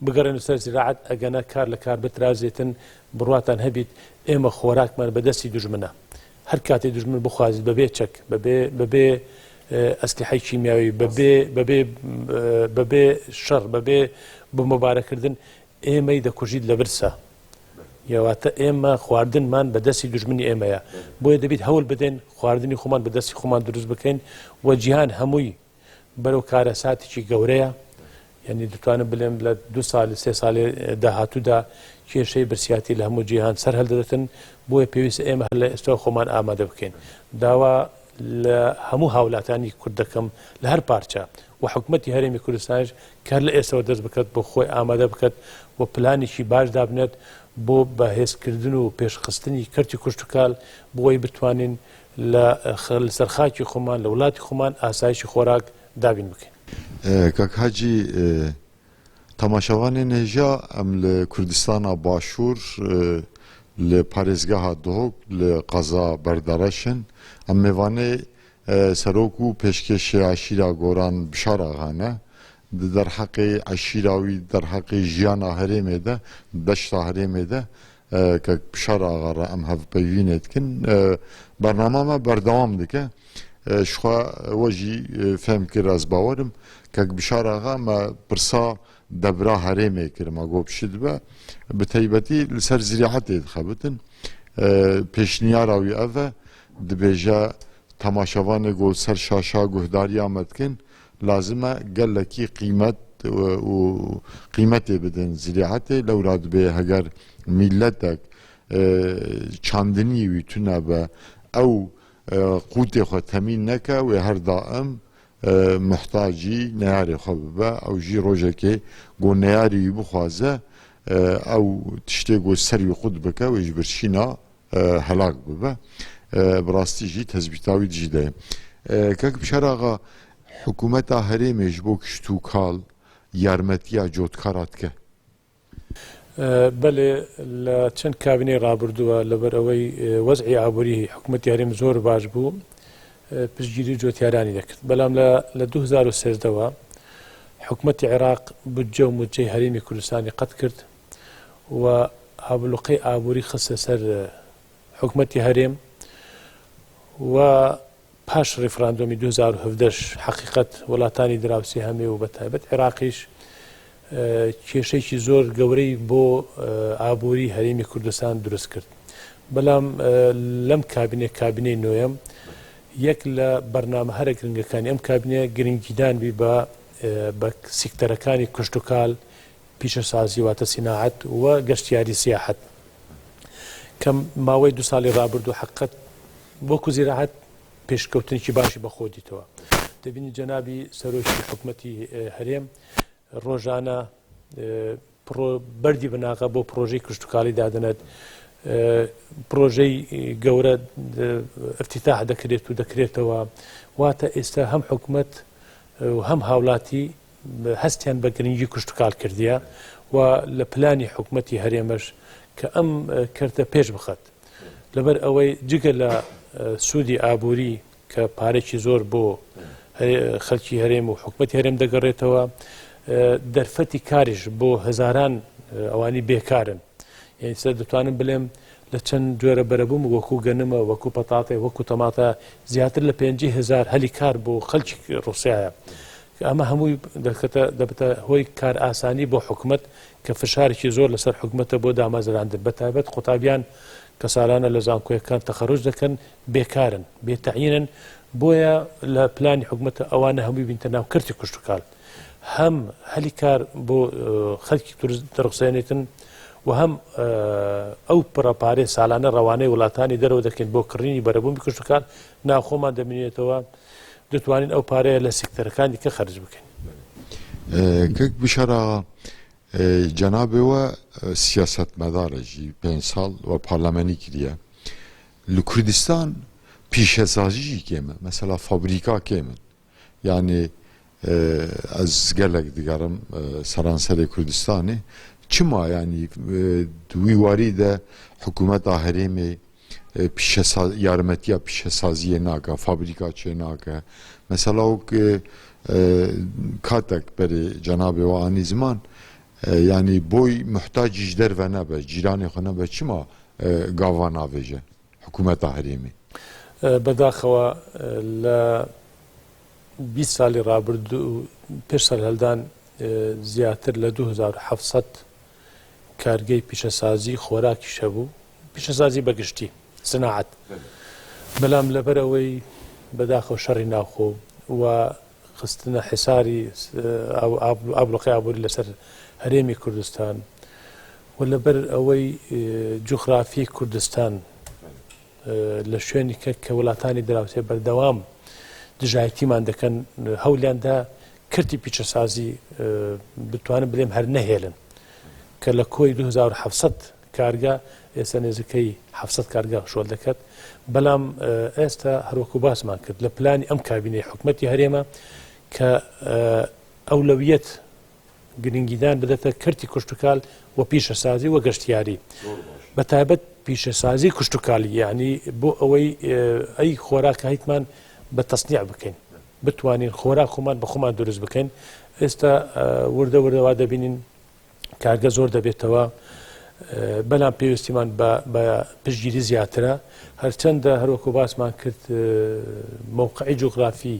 بگەڕێنەوە سەر زیراعەت ئەگەنە کار لە کار بترازێتن بڕواتان هەبیت ئێمە خۆراکمان بەدەستی دوژمنە هەر کاتێ دوژمن بخوازیت بەبێ چەک بەبێ ئەسلحەی کیمیاوی بەبێ شەڕ بەبێ بمەبارەکردن ئێمەی دەکوژیت لە برسە یاواتە ئێمە خواردنمان بەدەستی دوژمنی ئێمەیە بۆیە دەبێت هەوڵ بدەین خواردنی خۆمان بەدەستی خۆمان دروست بکەین و جیهان هەمووی بەرەو کارە ساتێکی گەورەیە یعنی دەتوانم بڵێم لە 2 ساڵ 3 ساڵی داهاتوودا کێشەی برسیاتی لە هەموو جیهان سەر هەڵدەدەتن بۆیە پێویستە ئێمە لە ئێستا خۆمان ئامادە بکەین داوا لە هەموو هاوڵاتانی کورد دەکەم لە هەر پارچە و حکوومەتی هەرێمی کوردستانش کار لە ئێستەوە دەست بکات بۆ خۆی ئامادە بکات و پلانێکی باش دابنێت بۆ بەهێزکردن و پێشخستنی کەرتی کوشتتوکال بۆی بتوانین لە سەرخاکی خۆمان لە وڵاتی خۆمان ئاسایشی خۆراک دابین بکەین. کاک حاجی تەماشاوانێ نێژا ئەم لە کوردستانە باشوور لە پارێزگاها دۆک لە قەزا بەردەڕەشن ئەم میوانەی سەرۆک و پێشکەشی عەشیرا گۆران بشاراغانە دەرحەقی عەشیراوی دەرحەقی ژیانە هەرێمێدە دەشتا هەرێمێدە کە بشاراغاڕە ئەم هەڤپەیوینێتکن بەرنامەمە بەردەوام دکە شخوا وەژی فێم کرد ئەس باوەرم کە بشاراغا مە پرسا دەبرا هەرێمێ کردمە گۆ بشید بە بتەیبەتی لەسەر زیراعەتێ دخەبتن پێشنیاراوی ئەڤە دبێژە تەماشەوانێ گۆ سەر شاشا گوهداری ئامەدکن لازمە گەلەکی قیمەتێ بدەن زیراعەتێ لەورا دبێ هەگەر میلەتێک چاندنی ویتونە بە ئەو قوتێ خۆ تەمین نەکە وێ هەر دائم محتاجی نەیارێ خۆ ببە ئەو ژی ڕۆژێکێ گۆ نەیاری بخوازە ئەو تشتێ گۆ سەروی قوت بکە وێژ برشینا هەلاک ببە بڕاستیژی تەزبیتاوی دژی دەیە کەک بشەراغا حکوومەتا هەرێمێش بۆ کشت و کاڵ یارمەتیە جۆتکاراتکە بەڵێ لە چەند کابینەی ڕابردووە لەبەر ئەوەی وەزعی ئابووری حکوومەتی هەرێم زۆر باش بوو پشتگیری جۆتیارانی دەکرد بەڵام لە 2013ەوە حکوومەتی عێراق بودجە و موجەی هەرێمی کوردستانی قەت کرد و هەبلوقەی ئابووری خستە سەر حکوومەتی هەرێم و پاش ڕیفراندۆمی 2017 حقیقەت وڵاتانی دراوسی هەمێ و بەتایبەت عێراقیش کێشەیەکی زۆر گەورەی بۆ ئابووری هەرێمی کوردستان دروست کرد بەڵام لەم کابینەی نوێم یەک لە بەرنامە هەرە گرنگەکانی ئەم کابینە گرنگیدانبی بە سیکتەرەکانی کوشتتوکال پیشەسازی واتە سیناعەت و گەشتیاری سیاحەت کە ماوەی 2 ساڵی ڕابردوو حقیقەت وەکو زیراعەت پێشکەوتنێکی باشی بەخۆ دیتەوە دەبینی جەنابی سەرۆکی حکوومەتی هەرێم ڕۆژانە بەردی بناغە بۆ پرۆژەی کوشتتوکالی دادنێت پرۆژەی گەورە افتتاح دەکرێت و دەکرێتەوە واتە ئێستا هەم حکوومەت و هەم هاوڵاتی هەستیان بە گرنگی کوشتتوکال کردیە و لە پلانی حکوومەتی هەرێمەش کە ئەم کردە پێش بخات لەبەر ئەوەی جگە لە سوودی ئابووری کە پارێکی زۆر بۆ خەڵکی هەرێم و حکوومەتی هەرێم دەگەڕێتەوە دەرفەتی کاریش بۆ هەزاران ئەوانی بێکارن یعنی سەر دەتوانم بڵێم لە چەند جۆرە بەرەبووم وەکو گەنمە وەکو پەتاتێ وەکو تەماتە زیاتر لە 5,000 هەلی کار بۆ خەڵکی ڕوسیایە ئەمە هەمووی دەبێتە هۆی کار ئاسانی بۆ حکوومەت کە فشارێکی زۆر لەسەر حکوومەتە بۆ دامەزراندن بەتایبەت قوتابیان کە ساڵانە لە زانکۆیەکان تەخەڕوج دەکەن بێکارن بێتەعینن بۆیە لە پلانی حکوومەتە ئەوانە هەمووی بینتە ناو کەرتی کوشتتوکال هەم هەلی کار بۆ خەڵکی دەڕوسێنێتن و هەم ئەو پڕەپارێ ساڵانە ڕەوانەی وڵاتانی دەرەوە دەکەین بۆ کڕینی بەرەبوومی کوشتەکان ناوخۆمان دەبینێتەوە دەتوانین ئەو پارەیە لە سێکتەرەکانی کە خەرج بکەین. کەک بشارە جەنابێ وە سیاسەتمەدارە ژی 5 ساڵ و پارلەمەنی کردیە لە کوردستان پیشەسازیی کێمە مەسەلا فابریکا کێمن یعنی ئەز gelek digerim seranserê Kurdistanê çima yanî wî warî de hikûmeta herêmê yarmetiya pîşesaziyê nake fabrîka çê nake mesela katek berê cenabê we anî ziman yanî boy muhtacî ji derve nebe cîranê xwe nebe çima gava navêje hikûmeta herêmê بەداخەوە لە 20 ساڵی ڕابردوو پێش سەرهەلدان زیاتر لە 2700 کارگەی پیشەسازی خۆراکیشە بوو پیشەسازی بەگشتی سناعەت بەڵام لەبەر ئەوەی بەداخەوە شەڕی ناوخۆ و خستنە حیساری ئابلوقی ئابووری لەسەر هەرێمی کوردستان و لەبەر ئەوەی جوغرافی کوردستان لە شوێنی کە وڵاتانی دراوسێ بەردەوام دژایەتیمان دەکەن هەولیاندا کردی پیشەسازی بتوانن بڵێم هەر نەهێلن کە لە کۆی 2700 کارگا ئێستا نێزەکەی 700 کارگا شۆڵ دەکات بەڵام ئێستا هەروەکو باسمان کرد لە پلانی ئەم کابینەی حکوومەتی هەرێمە کە ئەولەویەت گرنگیدان بدەتە کردی کوشتتوکال و پیشەسازی و گەشتیاری بەتایبەت پیشەسازی کوشتتوکالی یعنی بۆ ئەوەی ئەی خۆراکە هیتمان بە تەسنیع بکەین بتوانین خۆراک خۆمان بە خۆمان دروست بکەین ئێستا وردە وردەوا دەبینین کارگە زۆر دەبێتەوە بەلام پێویستیمان بە پشتگیری زیاترە هەرچەندە هەروەکو باسمان کرد موقعی جوغرافی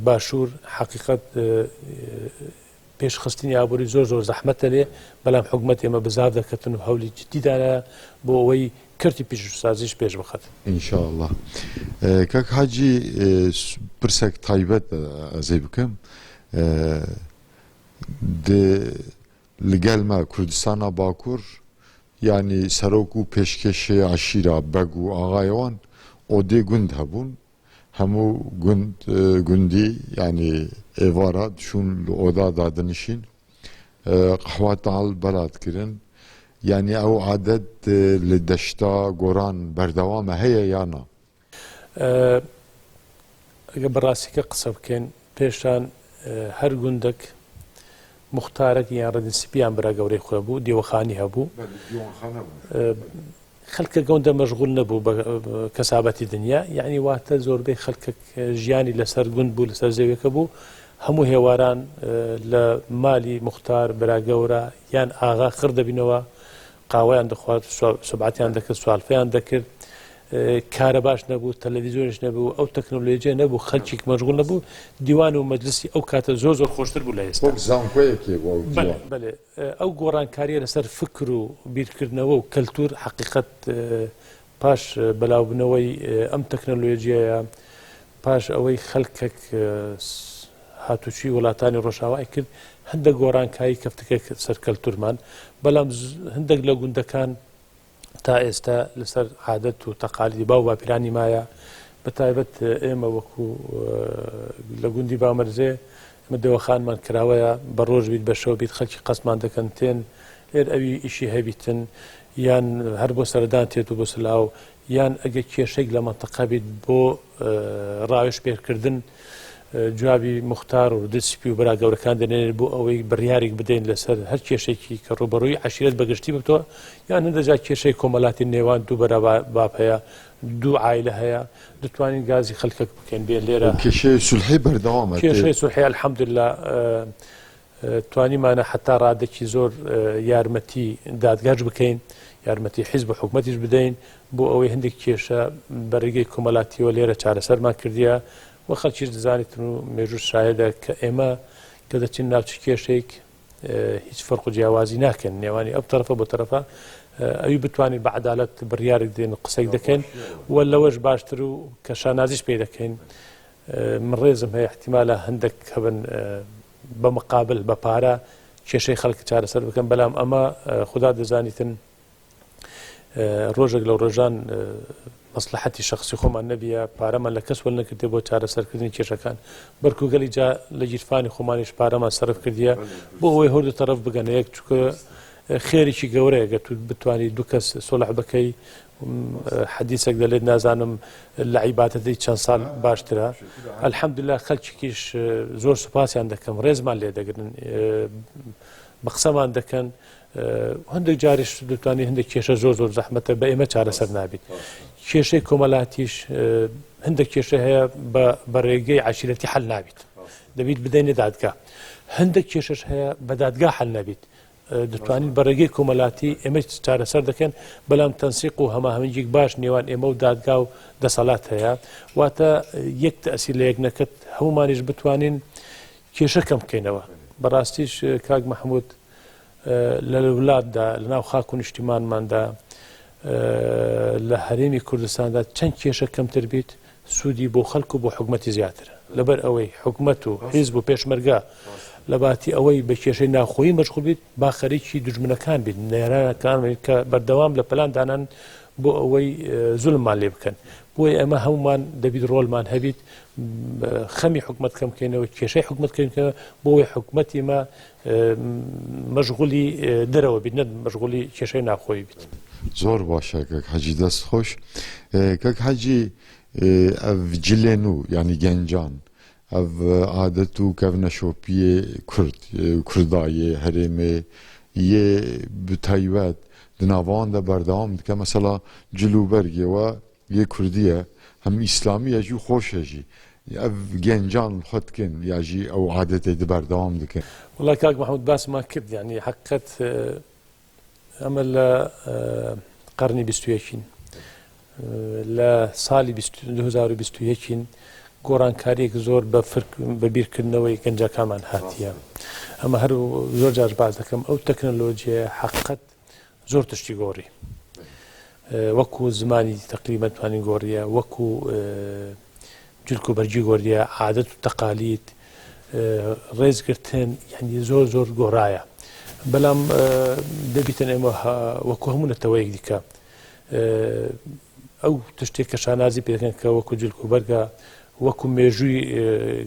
باشوور حقیقت پێشخستنی ئابووری زۆر زۆر زەحمەتە لێ بەڵام حکوومەت ئێمە بزاف دەکەتن و هەولی جدیدانە بۆ ئەوەی کردی پیشەسازیش پێش بخات ئینشاءالله کەک حاجی پرسێک تایبەت ئەزێ بکەم لەگەل me Kurdistana Bakur yanî serok û pêşkêşê eşîra beg û axayê wan odê gund hebûn hemû gundî yanî êvara dişûn li oda dadinişîn qehwata belat kirin yanî ew adet li deşta goran berdewam e heye yana ئەگە بەڕاستیکە قسە بکەین پێشان هەر گوندێک مختارێک یان ڕەدیسپیان برا گەورەی خۆ بوو دیوەخانی هەبوو خەڵکە گەوندە مەشغول نەبوو بە کەسابەتی دنیا یعنی واتە زۆربەی خەڵکە ژیانی لەسەر گوند بوو لەسەر زەویەکە بوو هەموو هێواران لە مالی مختار برا گەورە یان ئاغا خڕ دەبینەوە قاوەیان دەخوات سوبعەتیان دەکرد سوالفەیان دەکرد کارە باش نەبوو تەلەڤیزۆنیش نەبوو ئەو تەکنۆلۆژیە نەبوو خەڵکێک مەشغول نەبوو دیوان و مەجلیسی ئەو کاتە زۆر زۆر خۆشتر بوو لە ئێستا ئەو گۆڕانکاریە لەسەر فکر و بیرکردنەوە و کەلتور حقیقت پاش بەلاوبنەوەی ئەم تەکنۆلۆژیایە پاش ئەوەی خەڵکێک هاتوچی وڵاتانی ڕۆژاوای کرد هەندێک گۆڕانکاری کەفتەکە سەر کەلتورمان بەڵام هەندێک لە گوندەکان تا ئێستا لەسەر عادەت و تەقالیدی باو باپیرانی مایە بەتایبەت ئێمە وەکو لە گوندی بامەرزێ ئەمە دەوەخانمان کراوەیە بە ڕۆژ بیت بە شەو بیت خەڵکی قەسمان دەکەن تێن لێر ئەوی ئیشی هەبیتن یان هەر بۆ سەردان تێت و بۆ سلااو یان ئەگە کێشەیەک لە مەنتەقە بیت بۆ ڕاوێژ پێکردن جوابی مختار و دەسپی و برا گەورەکان دەنێنێت بۆ ئەوەی بڕیارێک بدەین لەسەر هەر کێشێکی کە ڕوبەڕووی عەشیرەت بەگشتی بکەوە یان هەندێکجار کێشەی کۆمەڵاتی نێوان دوو بەرە باب هەیە دوو عایلە هەیە دەتوانین گازی خەڵکەک بکەین بێن لێرە کێشەی سولحی بەردەوامە کێشەی سولحی الحەمدوللا توانیمانە حتا ڕادێکی زۆر یارمەتی دادگاش بکەین یارمەتی حیزب و حکوومەتیش بدەین بۆ ئەوەی هەندێک کێشە بەڕێگەی کۆمەڵاتیەوە لێرە چارەسەرمان کردیە و خەڵکیش دەزانێتن و مێژوو شایەدە کە ئێمە کە دەچین ناوچی کێشێک هیچ فەرق و جیاوازی ناکەن نێوانی ئەو تەرەفە بۆ تەرەفە ئەوی بتوانین بە عەدالەت بڕیارێک دێن و قسەی دەکەین و لەوەش باشتر و کە شانازیش پێ دەکەین من ڕێزم هەیە احتیمالە هەندێک هەبن بە مقابل بە پارە کێشەی خەڵک چارەسەر بکەن بەڵام ئەمە خوددا دەزانیتن ڕۆژێک لەو ڕۆژان مەسلحەتی شخصی خۆمان نەبیە پارەمان لە کەس وەل نەکردێ بۆ چارەسەرکردنی کێشەکان بەرکوگەلی جا لە گیرفانی خۆمانیش پارەمان سەرف کردیە بۆ ئەوەی هەردوو تەرەف بگەنە یەک چونکە خێرێکی گەورەیە گە تو بتوانانی دوو کەس سۆلح بکەی حەدیسێک دەڵێت نازانم لە عیباتەتی چەند ساڵ باشترە ئەلحەمدوللا خەڵکیش زۆر سوپاسیان دەکەم ڕێزمان لێ دەگرن بە قسەمان دەکەن هەندێک جاریش دەتوانانی هەندێک کێشە زۆر زۆر زەحمەتە بە ئێمە چارەسەر نابێت کێشەی کۆمەڵاتیش هەندێک کێشە هەیە بە ڕێگەی عەشیرەتی حەل نابێت دەبێت بدەینە دادگا هەندێک کێشەش هەیە بە دادگا حەل نابێت دەتوانین بە ڕێگەی کۆمەڵاتی ئێمە چارەسەر دەکەن بەڵام تەنسیق و هەماهەنگێک باش نێوان ئێمە و دادگا و دەسەڵات هەیە واتە یەک تەئسیر لە یەک نەکەت هەمومانیش بتوانین کێشە کەم بکەینەوە بەڕاستیش کاک مەحموود لە وڵاتدا لە ناو خاک و نیشتیمانماندا لە هەرێمی کوردستاندا چەند کێشە کەمتر بیت سوودی بۆ خەڵک و بۆ حکومەتی زیاترە لەبەر ئەوەی حکومەت و حیزب و پێشمەرگە لە باتی ئەوەی بە کێشەی ناخۆیی مەشغوڵ بیت با خەریکی دوژمنەکان بیت نێرانەکان کە بەردەوام لە پلان دانان بۆ ئەوەی زولممان لێ بکەن بۆیە ئەمە هەمومان دەبیت ڕۆڵمان هەبیت خەمی حکومەت کەم بکەینەوە کێشەی حکومەت کەمکەوە بۆ ئەوەی حکومەتی مە مەشغوڵی دەرەوە بیت نە مەشغوڵی کێشەی ناخۆیی بیت زۆر باشە کەک حەجی دەست خۆش کەک حەجی ئەڤ جلێن و ینی گەنجان ئەڤ عادەت و کەڤنە شۆپیە کوردایە هەرێمێ یێ بتایبەت di navan de berdewam dike mesela cilûbergê we yê Kurdî ye hem İslamî ye jî xweş e jî ev gencan xwe dikin ya jî ew adetê di berdewam dikin والله کاک محمود باسمان کرد یعنی حقیقت ئەمە لە قەرنی 21 لە ساڵی 2021 گۆڕانکاریەک زۆر بە بیرکردنەوەی گەنجەکانمان هاتیە ئەمە هەر زۆر جار باز دەکەم ئەو تەکنەلۆژیە حقیقت زۆر تشتی گۆڕی وەکو زمانی تقریبا توانین گۆڕیە وەکو جلک و بەرگی گۆڕیە عادەت و تەقالید ڕێزگرتن یعنی زۆر زۆر گۆڕایە بەڵام دەبیتن ئێمە وەکو هەموو نەتەوەیەک دیکە ئەو تشتێک کە شانازی پێ دەکەن کە وەکو جلک و بەرگە وەکو مێژووی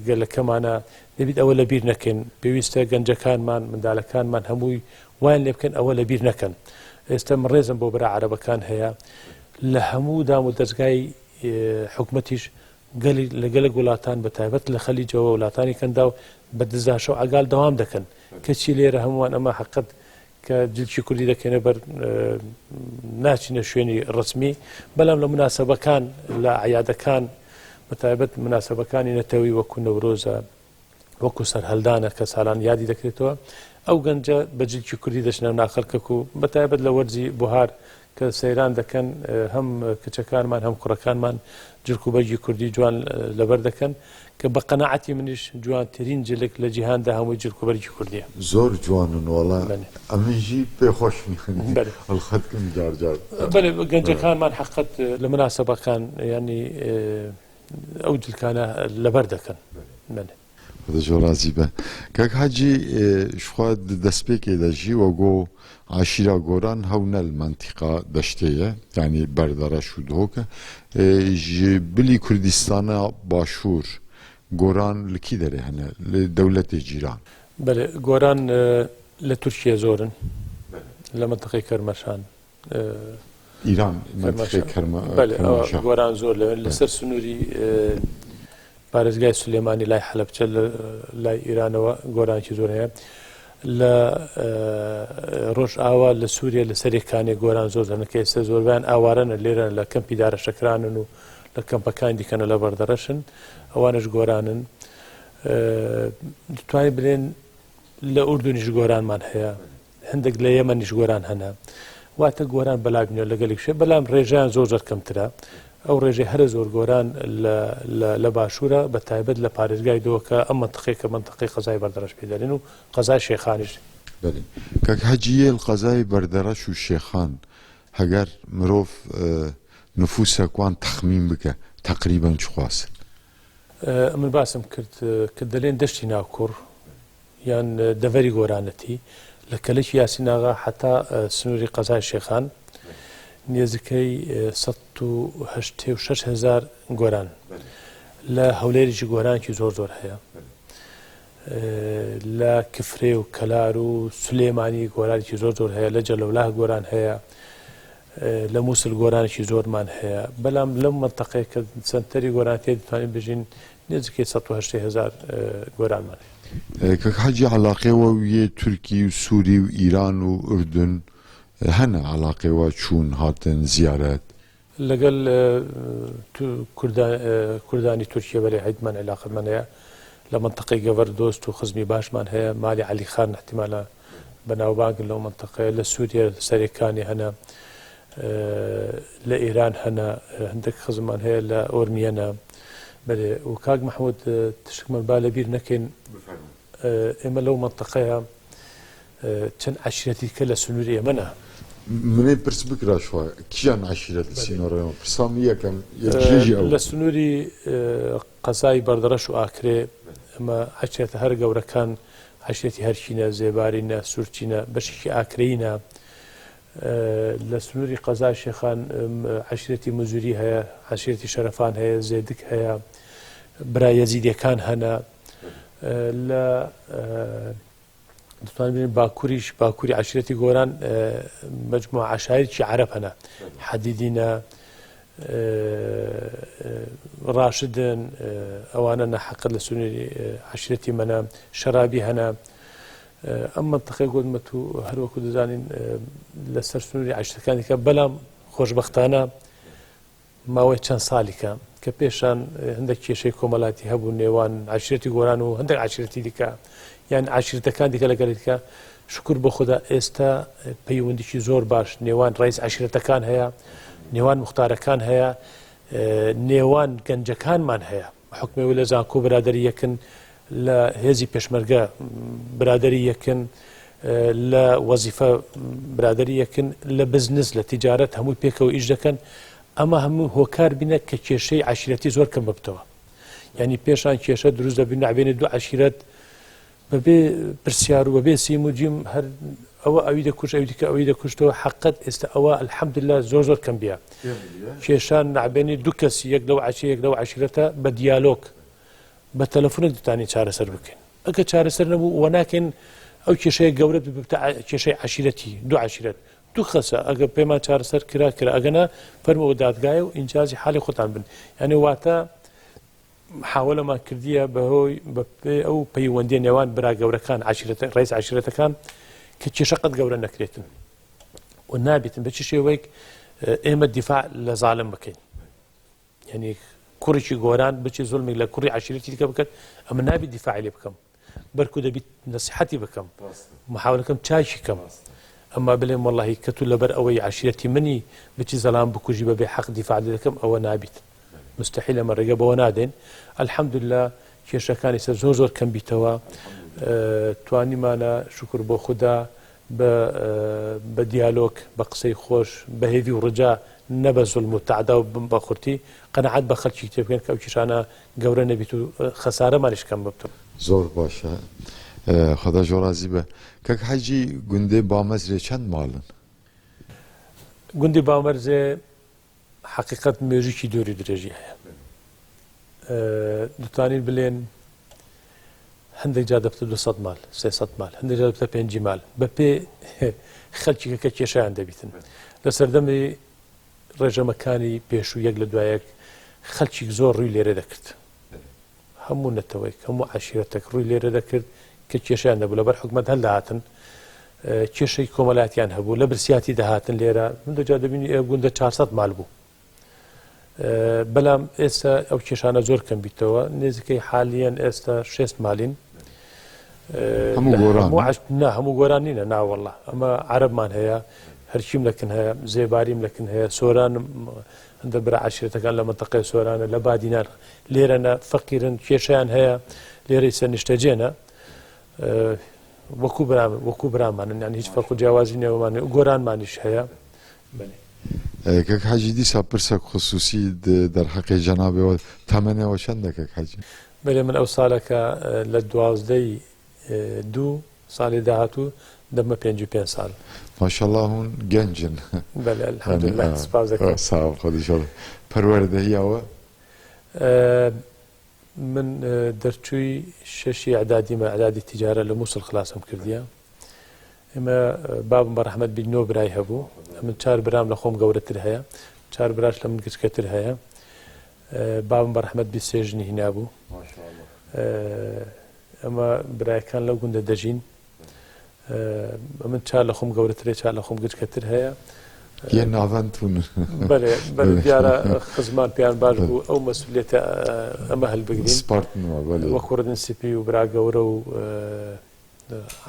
گەلەکەمانە دەبیت ئەوە لە بیر نەکەین پێویستە گەنجەکانمان منداڵەکانمان هەمووی وایان لێ بکەن ئەوە لە بیر نەکەن ئێستا من ڕێزم بۆ برا عەرەبەکان هەیە لە هەموو دام و دەستگای حکومەتیش لە گەلک وڵاتان بە تایبەت لە خەلیجەوە وڵاتانی کەندا و بە دزاشە و ئەگال دەوام دەکەن کەچی لێرە هەمووان ئەمە حقیقت کە جلکی کوردی دەکەنە بەر ناچینە شوێنی ڕسمی بەڵام لە مناسەبەکان لە عەیادەکان بە تایبەت مناسەبەکانی نەتەوەی وەکو نەورۆزە وەکو سەرهەڵدانە کە ساڵان یادی دەکرێتەوە ئەو گەنجە بە جلکی کوردی دەچنە ناخەڵکەک و بە تایبەت لە وەرزی بوهار کە سەیران دەکەن هەم کچەکانمان هەم کوڕەکانمان جلک و بەرگی کوردی جوان لەبەر دەکەن کە بە قەناعەتی منیش جوانترین جلک لە جیهاندا هەمووی جلک و بەرگی کوردیە زۆر جوانن وەڵا ئەمنژی پێخۆش میخنی هەڵخەتکن جار جار بەێ گەنجەکانمان حقیقت لە مناسەبەکان ینی ئەو جلکانە لەبەر دەکەن دەجۆرازی بە کەک حەجی شخوا دەستپێکێ دەژی وەگۆ عشیرە گۆران هەونەل منتیقا دەشتەیە یعنی بەردەرە شودۆکە ji bilî Kurdistan'a başûr goran li kî derê hene li dewletê cîran بەێ گۆران لە تورکیا زۆرن لە منتقەی کەرمەشان ئیران گۆران زۆر لەسەر سنووری پارێزگای سولێمانی لای حەلەبچە لای ئیرانەوە گۆرانکی زۆر هەیە لە ڕۆژ ئاوا لە سووریا لە سەرێکانی گۆران زۆر دەنەکە ئێستا زۆربیان ئاوارەنە لێرە لە کەمپی دارە شەکرانن و لە کەمپەکان دیکەنە لە بەردەڕەشن ئەوانش گۆرانن دەتوانین بڵێن لە ئوردونیش گۆرانمان هەیە هەندێک لە یەمەنیش گۆران هەنا واتە گۆران بەلاگنێ لەگەڵی شێ بەڵام ڕێژیان زۆر زۆر کەمترە ئەو ڕێژەی هەرە زۆر گۆران لە باشوورە بە تایبەت لە پارێزگای دۆکە ئەم منتقەی کە منتقەی قەزای بەردەڕەش پێدەرێن و قەزای شێخانیش کەک حەجیە قەزای بەردەڕەش و شێخان هەگەر مرۆڤ نفوسەکوان تەخمین بکە تەقریبەن چ خواسن من باسم کرد کە دەلێن دەشتی ناوکوڕ یان دەڤەری گۆرانەتی لە کەلەکی یاسیناغا حتا سنووری قەزای شێخان نێزەکەی 186,000 گۆران لە هەولێرێکی گۆرانکی زۆر زۆر هەیە لە کفرێ و کەلار و سولێمانی گۆرانێکی زۆر زۆر هەیە لە جەلەولاح گۆران هەیە لە مووسڵ گۆرانێکی زۆرمان هەیە بەڵام لەم مەنتەقەیە کە سەنتەری گۆران تێ دەتوانین بژین نێزەکەی 180,000 گۆرانمان کەک حەجی عەلاقەیەوە ویە تورکی و سووری و ئیران و ئوردن هەنە عەلاقەیەوە چوون هاتن زیارەت لەگەڵ کوردانی تورکیە بەلێ هەیدمان عێلاقەتمان هەیە لە مەنتەقەی گەڤەر دۆست و خزمی باشمان هەیە مالی عەلی خان احتیمالە بەناوبانگن لەو مەنتەقەیە لە سووریا سەرێکانی هەنە لە ئێران هەنە هەندێک خزممان هەیە لە ئۆرمیەنە بەێ و کاک مەحموود تشکمان با لەبیر نەکەین ئێمە لەو مەنتەقەیە چەند عەشیرەتی کە لە سنووری ئێمەنە منێ پرس بکراشوە کیان عەشیرەت سینۆڕەوە پرسامی یەکەم یەکێژی ئەو لە سنووری قەزای بەردەڕەش و ئاکرێ ئەمە عەشیرەتە هەر گەورەکان عەشیرەتی هەرچینە زێبارینە سوورچینە بەشێکی ئاکرەیینە لە سنووری قەزای شێخان عەشیرەتی مزوری هەیە عەشیرەتی شەرەفان هەیە زێدک هەیە برا یەزیدیەکان هەنە لە دەتوانین ببینین باکووری عەشیرەتی گۆران مەجموعە عەشایرێکی عەرەب هەنە حەدیدینە ڕاشدن ئەوانە نەحەقە لە سنووری عەشیرەتی منە شەرابی هەنە ئەم مەنتەقەی گۆدمەت و هەروەکو دەزانین لەسەر سنووری عەشیرەتەکانی کە بەڵام خۆشبەختانە ماوەی چەند ساڵێکە کە پێشان هەندێک کێشەی کۆمەڵاتی هەبوو نێوان عەشیرەتی گۆران و هەندێک عەشیرەتی دیکە یان عەشیرەتەکان دیکە لەگەڵ دیکە شکر بۆ خوددا ئێستا پەیوەندیی زۆر باش نێوان ڕئیس عەشیرەتەکان هەیە نێوان موختارەکان هەیە نێوان گەنجەکانمان هەیە حکومێ لە زانکۆ برادەری یەکن لە هێزی پێشمەرگە برادەری یەکن لە وەزیفە برادەری یەکن لە بزنس لە تیجارەت هەمووی پێکەوە ئیش دەکەن ئەمە هەموو هۆکار بینە کە کێشەی عەشیرەتی زۆر کەم ببتەوە یعنی پێشان کێشە دروست دەبین نابێنێ دوو عەشیرەت بەبێ پرسیار و بەبێ سیم و جیم هەر ئەوە ئەوی دەکوشت ئەوی دیکە ئەوی دەکوشتەوە حەقەت ئێستا ئەوە الحەمدوللا زۆر کەم بیە کێشان نابێنێ دوو کەس یەک لەو عەشیرەتە بە دیالۆگ بە تەلەفۆنێک دەتوانین چارەسەر بکەین ئەگە چارەسەر نەبوو وە ناکەین ئەو کێشەیە گەورە ببتە کێشەی عەشیرەتی دوو عەشیرەت دوو خەسە ئەگە پێمان چارەسەر کرا ئەگەنە فەرمەوە دادگایە و ئینجازی حاڵی خۆتان بن یعنی واتە محاولەمان کردیە بەهۆی بەپێ ئەو پەیوەندی نێوان برا گەورەکان ڕئیس عەشیرەتەکان کە کێشە قەت گەورە نەکرێتن و نابێتن بە چ شێوەیەک ئێمە دیفاع لە زاڵم بکەین یعنی کوڕێکی گۆران بچی زوڵمی لە کوڕی عەشیرەتی دیکە بکات ئەمە نابێت دیفاعی لێ بکەم بەرکو دەبیت نەسیحەتی بکەم محاولەکەم چاکی کەم ئەمما بڵێم وەڵڵاهی کە تو لەبەر ئەوەی عەشیرەتی منی بچی زەڵام بکوژی بەبێ حەق دیفاع دەکەم ئەوە نابێت مستحیل ئەمە ڕێگە بەوە نادێن الحەمدوللا کێشەکانی سەر زۆر کەم بیتەوە توانیمانە شکر بۆ خوددا بە دیالۆگ بە قسەی خۆش بە هێوی و ڕجا نەبە زوڵم و تەعدا و بە خورتی قەنەعەت بە خەڵکی تێ بکەن کە ئەو کێشانە گەورە نەبیت و خەسارەمانیش کەم ببتەوە زۆر باشە خدا جۆرازی بە کەک حەجی گوندێ بامەزرێ چەند ماڵن گوندی بامەرزێ حقیقت مێژووکی دووری درێژی هەیە دەتوانین بڵێن هەندێک جا دەبتە 200 مال 300 مال هەندێک جا دەبتە 5 مال بەپێ خەڵکی کە کێشەیان دەبیتن لە سەردەمی ڕێژەمەکانی پێشوو یەک لە دوایەک خەڵکی زۆر ڕووی لێرە دەکرد هەموو نەتەوەیک هەموو عەشیرەتێک ڕووی لێرە دەکرد کە کێشیان دەبوو لەبەر حکومەت هەل دەهاتن کێشەی کۆمەڵاتیان هەبوو لە برسیاتی دەهاتن لێرە من دەجا دەبینی گوندە 400 مال بوو بەڵام ئێستا ئەو کێشانە زۆر کەم بیتەوە نێزەکەی حالیان ئێستا 6 مالین هەموو گۆران نینە ناوەڵڵا ئەمە عەرەبمان هەیە هەرچیم لەکن هەیە زێباریم لەکن هەیە سۆران هەندە برا عەشیرەتەکان لە مەنتەقەی سۆرانە لە بادینان لێرەنە فەقیرن کێشەیان هەیە لێرەی سەرنیشتەجێنە وەکو برامانن یان هیچ فەرق و جیاوازی نێوەمانە گۆرانمانیش هەیە کەک حەجی دیسا پرسە خصوصی دەرحەقی جەنابێەوە تەمەنەوە چەندە کەک حەجی بەێ من ئەو ساڵەکە لە 12 دوو ساڵی داهاتوو دەمە 55 ساڵ ماشاءالله هون گەنجن بەڵێ الحەمدولله سپاس دەکەم ساو خۆدیشەڵە پەروەردەهیەوە من دەرچووی شەشی ئەعدادیمە ئەعدادی تیجارە لە مووسڵ خلاسم کردیە ئێمە بابم بە ڕەحمەت بی 9 برای هەبوو من 4 برام لە خۆم گەورەتر هەیە 4 براش لە من گچکەتر هەیە بابم بە ڕەحمەت بی 3 ژنی هینا بوو ئەمە برایەکان لەو گوندە دەژین من 4 لە خۆم گەورەترێ 4 لە خۆم گچکەتر هەیە یە ناوەندتون بەڵێ دیارە خزمان پێیان باش بوو ئەو مەسئولیەتە ئەمە هەلبگرین سپارتنەوە وەکو ڕدن سپی و برا گەورە و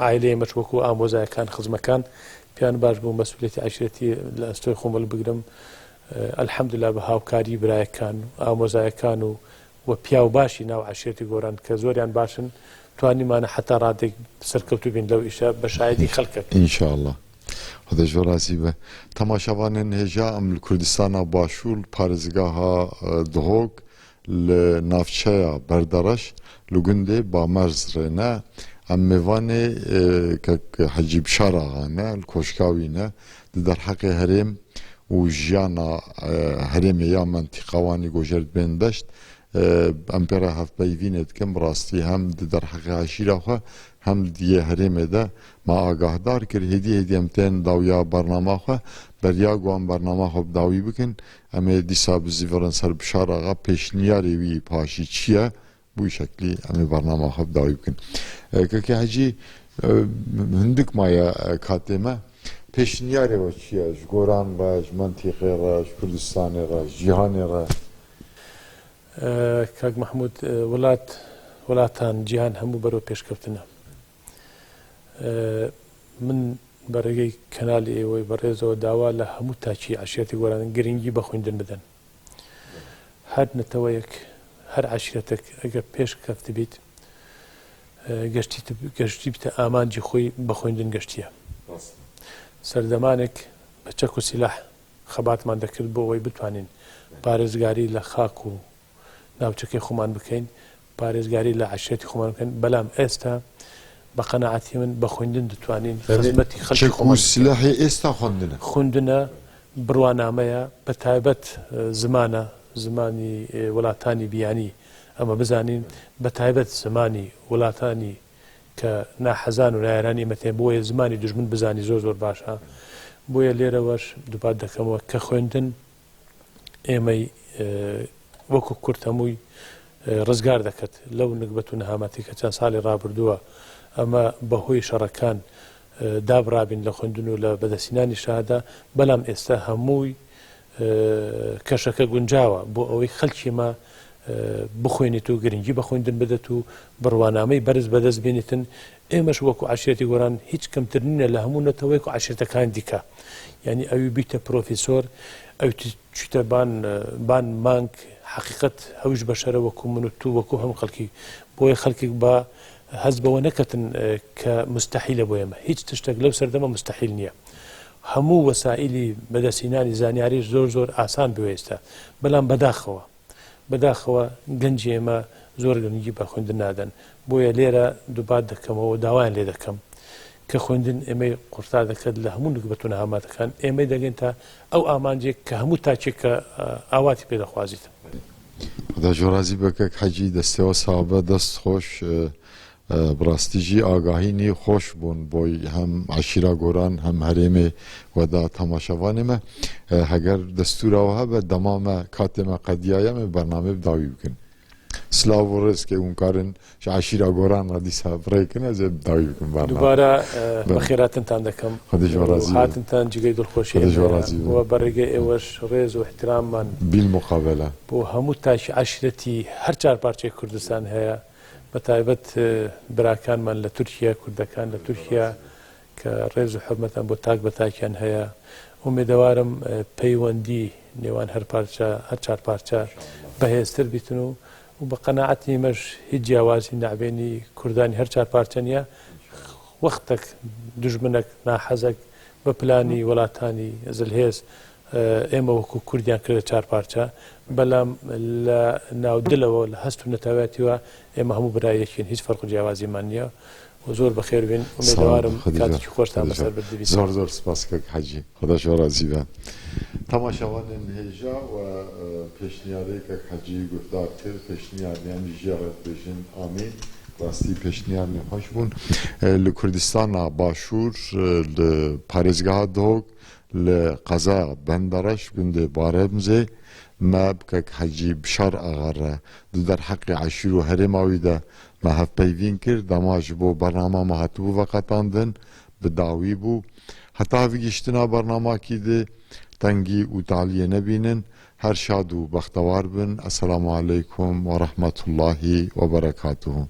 عایلەی ئێمەش وەکو ئامۆزایەکان خزمەکان پێیان باش بوو مەسئولیەتی عەشیرەتی لە ئەستۆی خۆم هەڵبگرم الحەمدولله بە هاوکاری برایەکان و ئامۆزایەکان و پیا و باشی ناو عەشیرەتی گۆران کە زۆریان باشن توانیمانە حتا ڕادێک سەرکەوتوو بین لەو ئیشە بە شایەدی خەڵکەکە ئینشاءالله خدا جوازی به تماشاوانên هێژا ئەم لە کوردستانە باشوور پارێزگاها دهۆک لە ناوچەیە بەردەڕەش لە گوندێ بامەرز رێنە ئەم میوانێ حەجی بشار ئاغانە لە کۆشکاوینە لە دەرحەقی هەرێم و ژیانە هەرێمێ یا منتیقاوانی گۆژێرد بێن دەشت ئەم پێرە هەفپەیڤینێ دکەم ڕاستی هەم دەرحەقی عەشیرەخوا هم دیه هرمه ده ما آگاهدار کرد هدیه امتحان داویا برنامه خو بریا گوان برنامه خو داوی بکن اما دیسا بزیورن سر بشار آقا پیشنیاری وی پاشی چیه بوی شکلی اما برنامه خو داوی بکن که هجی هندک مایا کاتمه پیشنیاری و چیه جگوران راش منطقه راش کردستان راش جهان راش کاک محمود وڵاتان جیهان هەموو بەرەو پێشکەوتنە من بەڕێگەی کەنالی ئێوەی بەڕێزەوە داوا لە هەموو تاکی عەشیرەتی گۆران گرنگی بە خوێندن بدەن هەر نەتەوەیەک هەر عەشیرەتێک ئەگەر پێشکەوت بیت گەشتی بتە ئامانجی خۆی بە خوێندن گەشتیە سەردەمانێک بە چەک و سیلاح خەباتمان دەکرد بۆ ئەوەی بتوانین پارێزگاری لە خاک و ناوچەکەی خۆمان بکەین پارێزگاری لە عەشیرەتی خۆمان بکەین بەڵام ئێستا بە قەناعەتی من بە خوێندن دەتوانین خزمەتی خەڵکی خۆمان سلاحی ئێستا خوێندنە بڕوانامەیە بە تایبەت زمانە زمانی وڵاتانی بیانی ئەمە بزانین بە تایبەت زمانی وڵاتانی کە ناحەزان و نایێرانی ئێمەتێن بۆیە زمانی دوژمن بزانی زۆر زۆر باشە بۆیە لێرەوەش دووپات دەکەمەوە کە خوێندن ئێمەی وەکو کورد هەمووی ڕزگار دەکات لەو نکبەت و نەهامەتی کە چەند ساڵی ڕابردووە ئەمە بەهۆی شەڕەکان دابڕابین لە خوێندن و لە بەدەستهێنانی شەهادا بەڵام ئێستا هەمووی کەشەکە گونجاوە بۆ ئەوەی خەڵکی ما بخوێنیت و گرنگی بە خوێندن بدەت و بڕوانامەی بەرز بەدەست بێنیتن ئێمەش وەکو عەشیرەتی گۆران هیچ کەمتر نینە لە هەموو نەتەوەیەک و عەشیرەتەکان دیکە یعنی ئەوی بیتە پرۆفیسۆر ئەو چیتە بان مانگ حقیقت هەویش بەشەرە وەکو من و تو وەکو هەموو خەڵکی بۆیە خەڵکێک بە هەست بەوە نەکەتن کە مستەحیلە بۆ ئێمە هیچ تشتێک لەو سەردەمە مستەحیل نییە هەموو وەسائیلی بەدەستهێنانی زانیاریش زۆر زۆر ئاسان بوێستە بەڵام بەداخەوە گەنجی ئێمە زۆر گرنگی بە خوێندن نادەن بۆیە لێرە دووبات دەکەمەوە داوایان لێ دەکەم کە خوێندن ئێمەی قورتار دەکات لە هەموو نکبەت و نەهامەتەکان ئێمەی دەگەین تا ئەو ئامانجێک کە هەموو تاچێک کە ئاواتی پێدەخوازیت خدا جوازی بکە حەجی دەستەوە سابە دەست خۆش براستیجی ئاگاهینی خۆش بوون بۆی هەم عەشیرە گۆران هەم هەرێمێ وەدا تەماشەوانێمە هەگەر دەستورەوە هەبە دەمامە کاتێمە قەدیایەمە بەرنامە داوی بکەن سلااو و ڕێزکە اونکارن عەشیرە گۆران ڕەدیسا بڕێکن ئەزێ داوی بکەن دووبارە بەخێراتنتان دەکەم هاتنتان جگەی دڵخۆشی وە بەڕێگەی ئێوەش ڕێز و احتراممان بیلمقابلە بۆ هەموو تاشی عەشیرەتی هەر چار پارچەی کوردستان هەیە بە تایبەت براکانمان لە تورکیا کوردەکان لە تورکیا کە ڕێز و حرمەتان بۆ تاک بە تاکیان هەیە ئومێدەوارم پەیوەندی نێوان هەر چار پارچە بەهێزتر بیتن و بە قەناعەتی مەش هیچ جیاوازی نابێنی کوردانی هەر چار پارچە نیە وەختێک دوژمنێک ناحەزێک بە پلانی وڵاتانی زلهێز ئێمە وەکو کوردیان کردە چار پارچە بەڵام لە ناودلەوە لە هەست و نەتەوێتیوە ئێمە هەموو برایەکین هیچ فەرق و جیاوازیمان نییە و زۆر بەخێر بین ساڵ ئومێدەوارم خەدیجە. کاتێکی خۆشتان خەدیجە. بەسەر بردبی زۆر زۆر سپاس کەک حەجی خدا شو رازی بە تەماشاوانên هێژا و پێشنیارەیەکێک حەجی گفتار کرد پێشنیاریانی ژێڕێت بێژن ئامین راستی پێشنیارنی خۆش بوون لە کوردستانە باشوور لە پارێزگاها دۆک لە قەزا بەندەڕەش گوندێ بارەمزێ ما بکەک حەجی بشار ئاغاڕە دەر حەقی عەشیر و هەرێماویدا ما هەفپەیوین کرد دەماش بۆ بەرنامە ما هەتبوو ڤەقەتاندن بداوی بوو هەتا هەڤی گشتنا بەرناماکی دێ تەنگی و تالیە نەبینن هەر شاد و بەختەوار بن ئەسەلامو عەلەیکوم وەڕەحمەتوڵڵاهی وەبەرەکاتوه